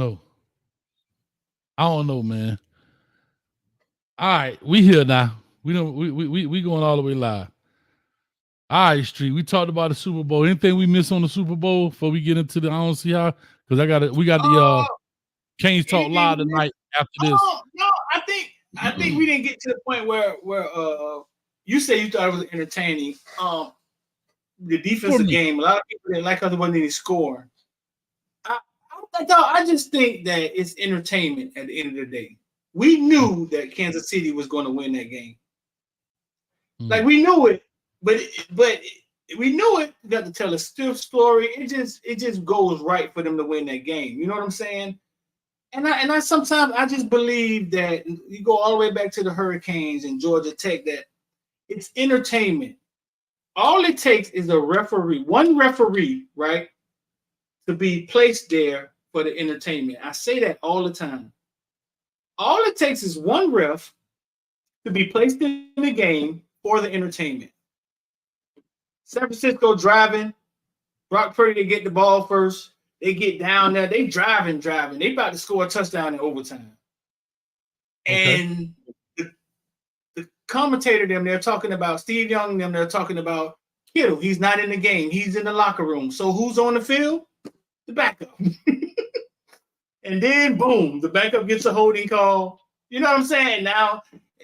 know, man. All right, we here now. We going all the way live. All right, Street. We talked about the Super Bowl. Anything we miss on the Super Bowl before we get into the I don't see how, because we got the Canes Talk Live tonight after this. No, I think we didn't get to the point where you say you thought it was entertaining. The defensive game, a lot of people didn't like how there wasn't any scoring. I just think that it's entertainment at the end of the day. We knew that Kansas City was going to win that game. Like we knew it, but we knew it. We got to tell a stiff story. It just goes right for them to win that game. You know what I'm saying? And I sometimes I just believe that you go all the way back to the Hurricanes and Georgia Tech, that it's entertainment. All it takes is one referee, right, to be placed there for the entertainment. I say that all the time. All it takes is one ref to be placed in the game for the entertainment. San Francisco driving, Brock Purdy to get the ball first. They get down there. They driving. They about to score a touchdown in overtime. Okay. And the commentator them, they're talking about Steve Young, them, they're talking about Kittle. He's not in the game. He's in the locker room. So who's on the field? The backup. And then, boom, the backup gets a holding call. You know what I'm saying? Now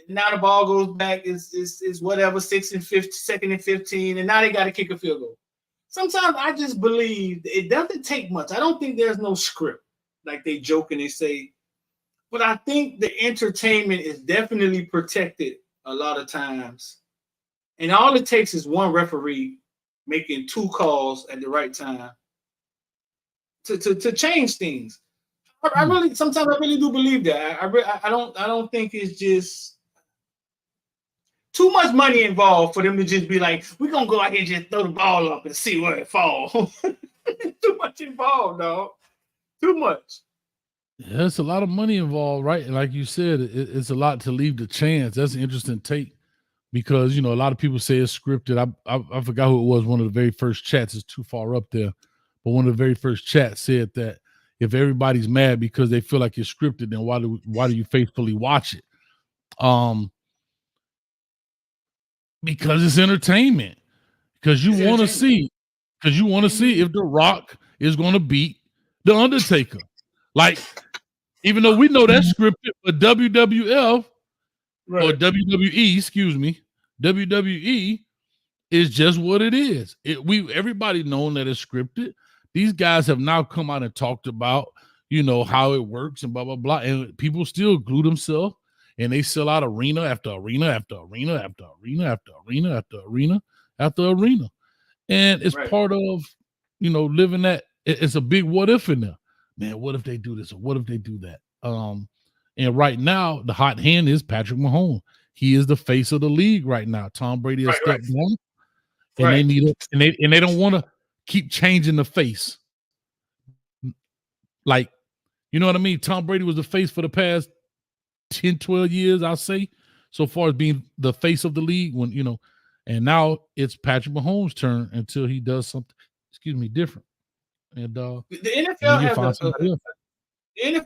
the ball goes back. It's whatever, 2nd and 15, and now they got to kick a field goal. Sometimes I just believe it doesn't take much. I don't think there's no script, like they joke and they say. But I think the entertainment is definitely protected a lot of times. And all it takes is one referee making 2 calls at the right time to change things. I really do believe that. I don't think it's just too much money involved for them to just be like, we're gonna go out here and just throw the ball up and see where it falls. Too much involved, dog. Too much. Yeah, it's a lot of money involved, right? And like you said, it's a lot to leave the chance. That's an interesting take. because, you know, a lot of people say it's scripted. I forgot who it was. One of the very first chats is too far up there, but one of the very first chats said that if everybody's mad because they feel like it's scripted, then why do you faithfully watch it? Because it's entertainment. Because you want to see if The Rock is going to beat The Undertaker. Like, even though we know that's scripted, but WWF or WWE, excuse me, WWE is just what it is. Everybody known that it's scripted. These guys have now come out and talked about, you know, how it works and blah, blah, blah. And people still glue themselves and they sell out arena after arena after arena after arena after arena after arena after arena. And it's part of, you know, living that. It's a big what if in there. Man, what if they do this or what if they do that? And right now, the hot hand is Patrick Mahomes. He is the face of the league right now. Tom Brady has stepped down, and they need it, and they don't want to keep changing the face. Like, you know what I mean? Tom Brady was the face for the past 10, 12 years, I'll say, so far as being the face of the league. When, you know, and now it's Patrick Mahomes' turn until he does something, different. And the NFL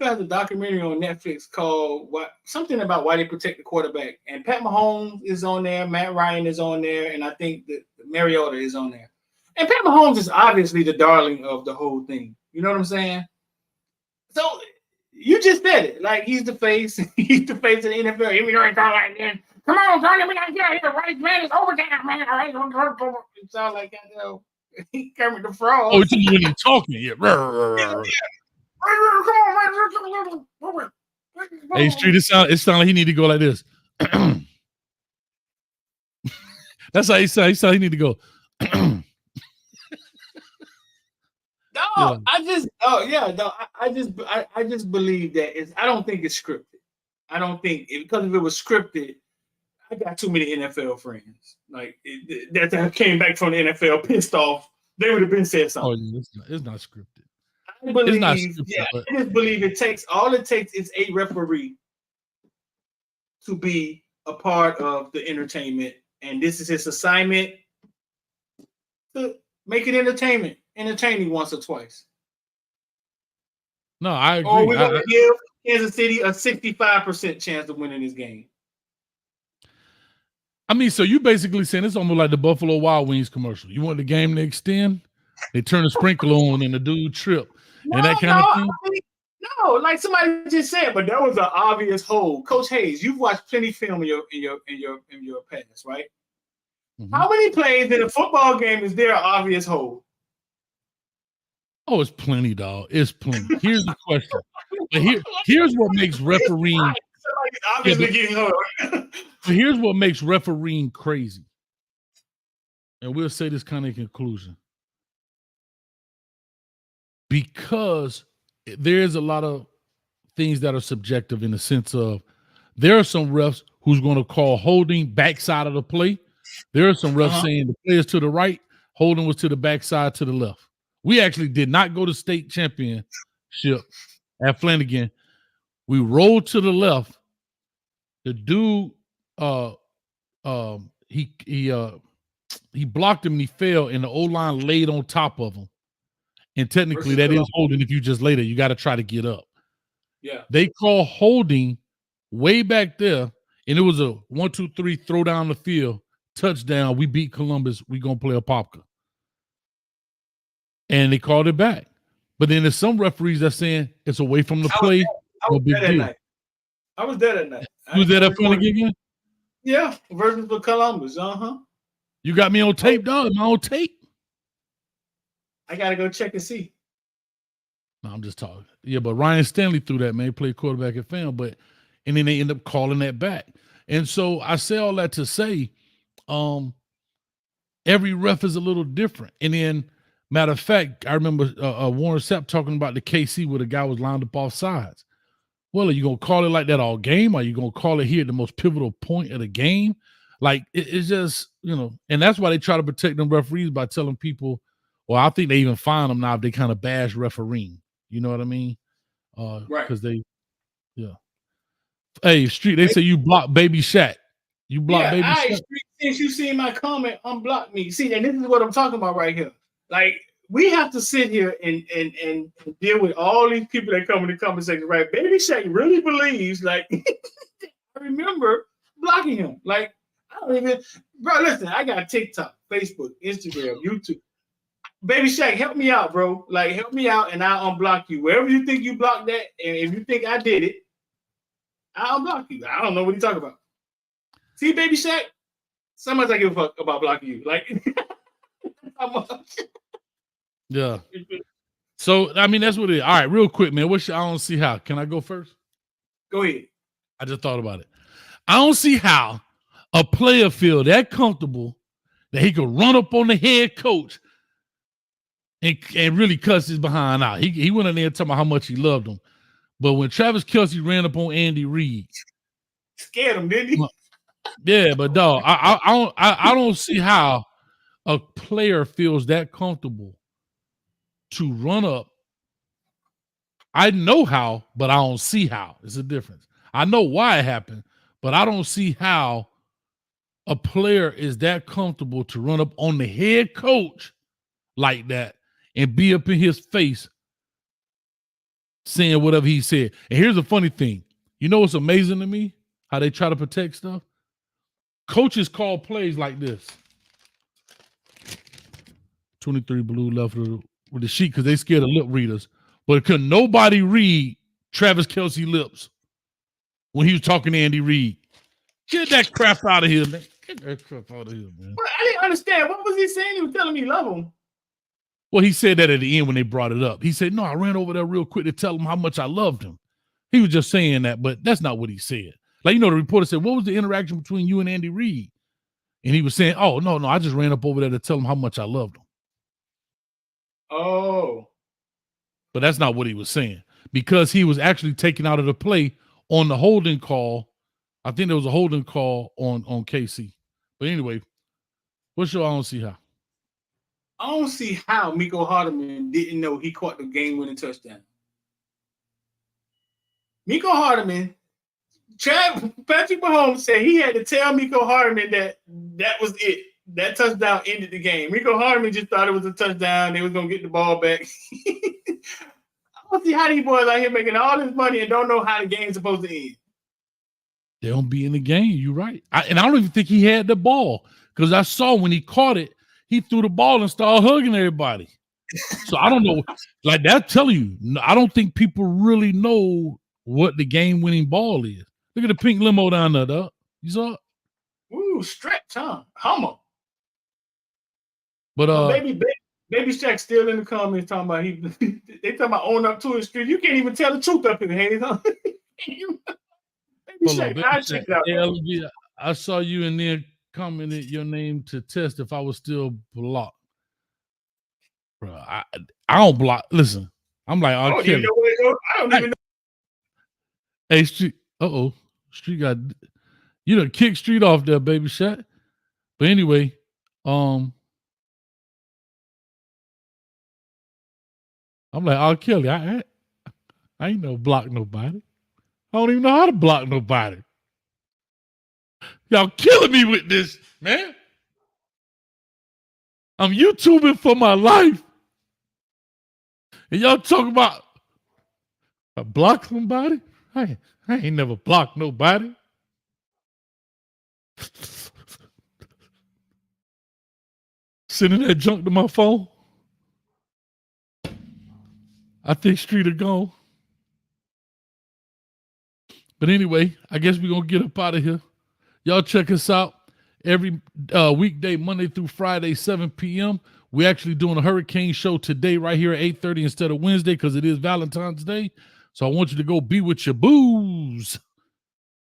has a documentary on Netflix called something about why they protect the quarterback. And Pat Mahomes is on there, Matt Ryan is on there, and I think that Mariota is on there. And Pat Mahomes is obviously the darling of the whole thing. You know what I'm saying? So you just said it. Like, he's the face. He's the face of the NFL. Even though it's all like that. Come on, Tony, we gotta get here. Right, man, it's overtime, man. All right, it sounds like, you know, Kermit the Frog. Oh, it's when he's talking. Yeah. Hey, Street, it sound like he need to go like this. That's how he sound. He sound he need to go. I just believe that I don't think it's scripted. I don't think because if it was scripted, I got too many NFL friends. Like that came back from the NFL pissed off. They would have been said something. Oh, it's not scripted. I just believe it takes is a referee to be a part of the entertainment, and this is his assignment to make it entertaining once or twice. No, I agree. Or we're going to give Kansas City a 65% chance of winning this game. I mean, so you basically saying it's almost like the Buffalo Wild Wings commercial. You want the game to extend? They turn a sprinkler on and the dude trip. And that kind of thing? No, like somebody just said, but that was an obvious hole. Coach Hayes, you've watched plenty of film in your past, right? Mm-hmm. How many plays in a football game is there an obvious hole? Oh, it's plenty, dog. It's plenty. Here's the question. But here's what makes refereeing. Obviously getting hurt. But here's what makes refereeing crazy. And we'll say this kind of conclusion. Because there's a lot of things that are subjective in the sense of there are some refs who's going to call holding backside of the play. There are some refs saying the play is to the right, holding was to the backside to the left. We actually did not go to state championship at Flanagan. We rolled to the left. The dude, he blocked him and he fell, and the O-line laid on top of him. And technically, that is holding. If you just lay there, you got to try to get up. Yeah, they call holding way back there, and it was a 1, 2, 3 throw down the field, touchdown. We beat Columbus. We gonna play a Popka, and they called it back. But then there's some referees that saying it's away from the play. I was there that night. You was there at Flanagan? Yeah, versus the Columbus. You got me on tape, dog. Am I on tape? I gotta go check and see. No, I'm just talking. Yeah, but Ryan Stanley threw that, man. He played quarterback at FAM, and then they end up calling that back. And so I say all that to say, every ref is a little different. And then, matter of fact, I remember Warren Sapp talking about the KC where the guy was lined up off sides. Well, are you gonna call it like that all game? Are you gonna call it here at the most pivotal point of the game? Like it's just, you know, and that's why they try to protect them referees by telling people. Well, I think they even fine them now if they kind of bash refereeing. You know what I mean? Right. Because yeah. Hey, Street, they say you blocked Baby Shaq. You blocked Baby Shaq? Street, since you seen my comment, unblock me. See, and this is what I'm talking about right here. Like, we have to sit here and deal with all these people that come in the comment section, right? Baby Shaq really believes, like, I remember blocking him. Like, I don't even, bro, listen, I got TikTok, Facebook, Instagram, YouTube. Baby Shaq, help me out, bro. Like, help me out, and I'll unblock you. Wherever you think you blocked that, and if you think I did it, I'll unblock you. I don't know what you're talking about. See, Baby Shaq? So much I give a fuck about blocking you. Like, how much? Yeah. So, I mean, that's what it is. All right, real quick, man. I don't see how. Can I go first? Go ahead. I just thought about it. I don't see how a player feel that comfortable that he could run up on the head coach and really cuss his behind out. He went in there talking about how much he loved him. But when Travis Kelce ran up on Andy Reid, scared him, didn't he? Yeah, but dog, I don't see how a player feels that comfortable to run up. I know how, but I don't see how. It's a difference. I know why it happened, but I don't see how a player is that comfortable to run up on the head coach like that and be up in his face saying whatever he said. And here's the funny thing. You know what's amazing to me? How they try to protect stuff? Coaches call plays like this. 23 blue left with the sheet because they scared of lip readers. But could nobody read Travis Kelce lips when he was talking to Andy Reid? Get that crap out of here, man. Get that crap out of here, man. Well, I didn't understand. What was he saying? He was telling me he love him. Well, he said that at the end when they brought it up. He said, no, I ran over there real quick to tell him how much I loved him. He was just saying that, but that's not what he said. Like, you know, the reporter said, what was the interaction between you and Andy Reid? And he was saying, oh, no, I just ran up over there to tell him how much I loved him. Oh. But that's not what he was saying, because he was actually taken out of the play on the holding call. I think there was a holding call on KC. But anyway, what's your I don't see how? I don't see how Mecole Hardman didn't know he caught the game-winning touchdown. Mecole Hardman, Patrick Mahomes said he had to tell Mecole Hardman that was it. That touchdown ended the game. Mecole Hardman just thought it was a touchdown. They was going to get the ball back. I don't see how these boys out here making all this money and don't know how the game's supposed to end. They don't be in the game. You're right. And I don't even think he had the ball, because I saw when he caught it, he threw the ball and started hugging everybody. So I don't know. Like, that telling you, I don't think people really know what the game-winning ball is. Look at the pink limo down there, dog. You saw it? Ooh, stretch, huh? Hummer. But Baby Shaq still in the comments talking about they talking about own up to his street. You can't even tell the truth up here, Hayes. Huh? Baby Shaq, I saw you in there commented your name to test if I was still blocked. Bro, I don't block. Listen, I'm like, I don't even know where it goes. I don't even know. Hey, Street. Street got you done kick Street off there, Baby Shaq. But anyway, I'm like, R. Kelly, I ain't no block nobody. I don't even know how to block nobody. Y'all killing me with this, man. I'm YouTubing for my life. And y'all talking about I block somebody? I ain't never blocked nobody. Sending that junk to my phone. I think Street are gone. But anyway, I guess we're going to get up out of here. Y'all check us out every weekday, Monday through Friday, 7 p.m. We're actually doing a hurricane show today right here at 8:30 instead of Wednesday because it is Valentine's Day. So I want you to go be with your boos.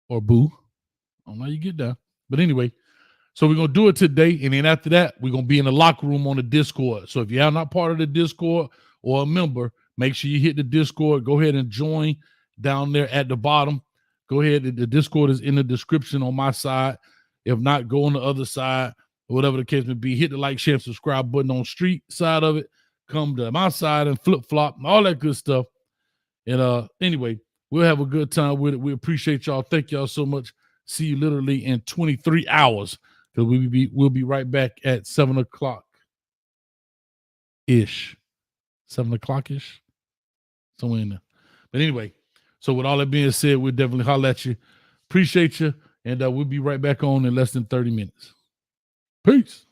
Or boo. I don't know how you get down. But anyway, so we're going to do it today. And then after that, we're going to be in the locker room on the Discord. So if you're not part of the Discord or a member, make sure you hit the Discord. Go ahead and join down there at the bottom. Go ahead. The Discord is in the description on my side. If not, go on the other side, or whatever the case may be. Hit the like, share, subscribe button on Street side of it. Come to my side and flip-flop and all that good stuff. And anyway, we'll have a good time with it. We appreciate y'all. Thank y'all so much. See you literally in 23 hours. because we'll be right back at 7 o'clock ish, 7 o'clock ish, somewhere in there. But anyway, so with all that being said, we'll definitely holler at you. Appreciate you, and we'll be right back on in less than 30 minutes. Peace.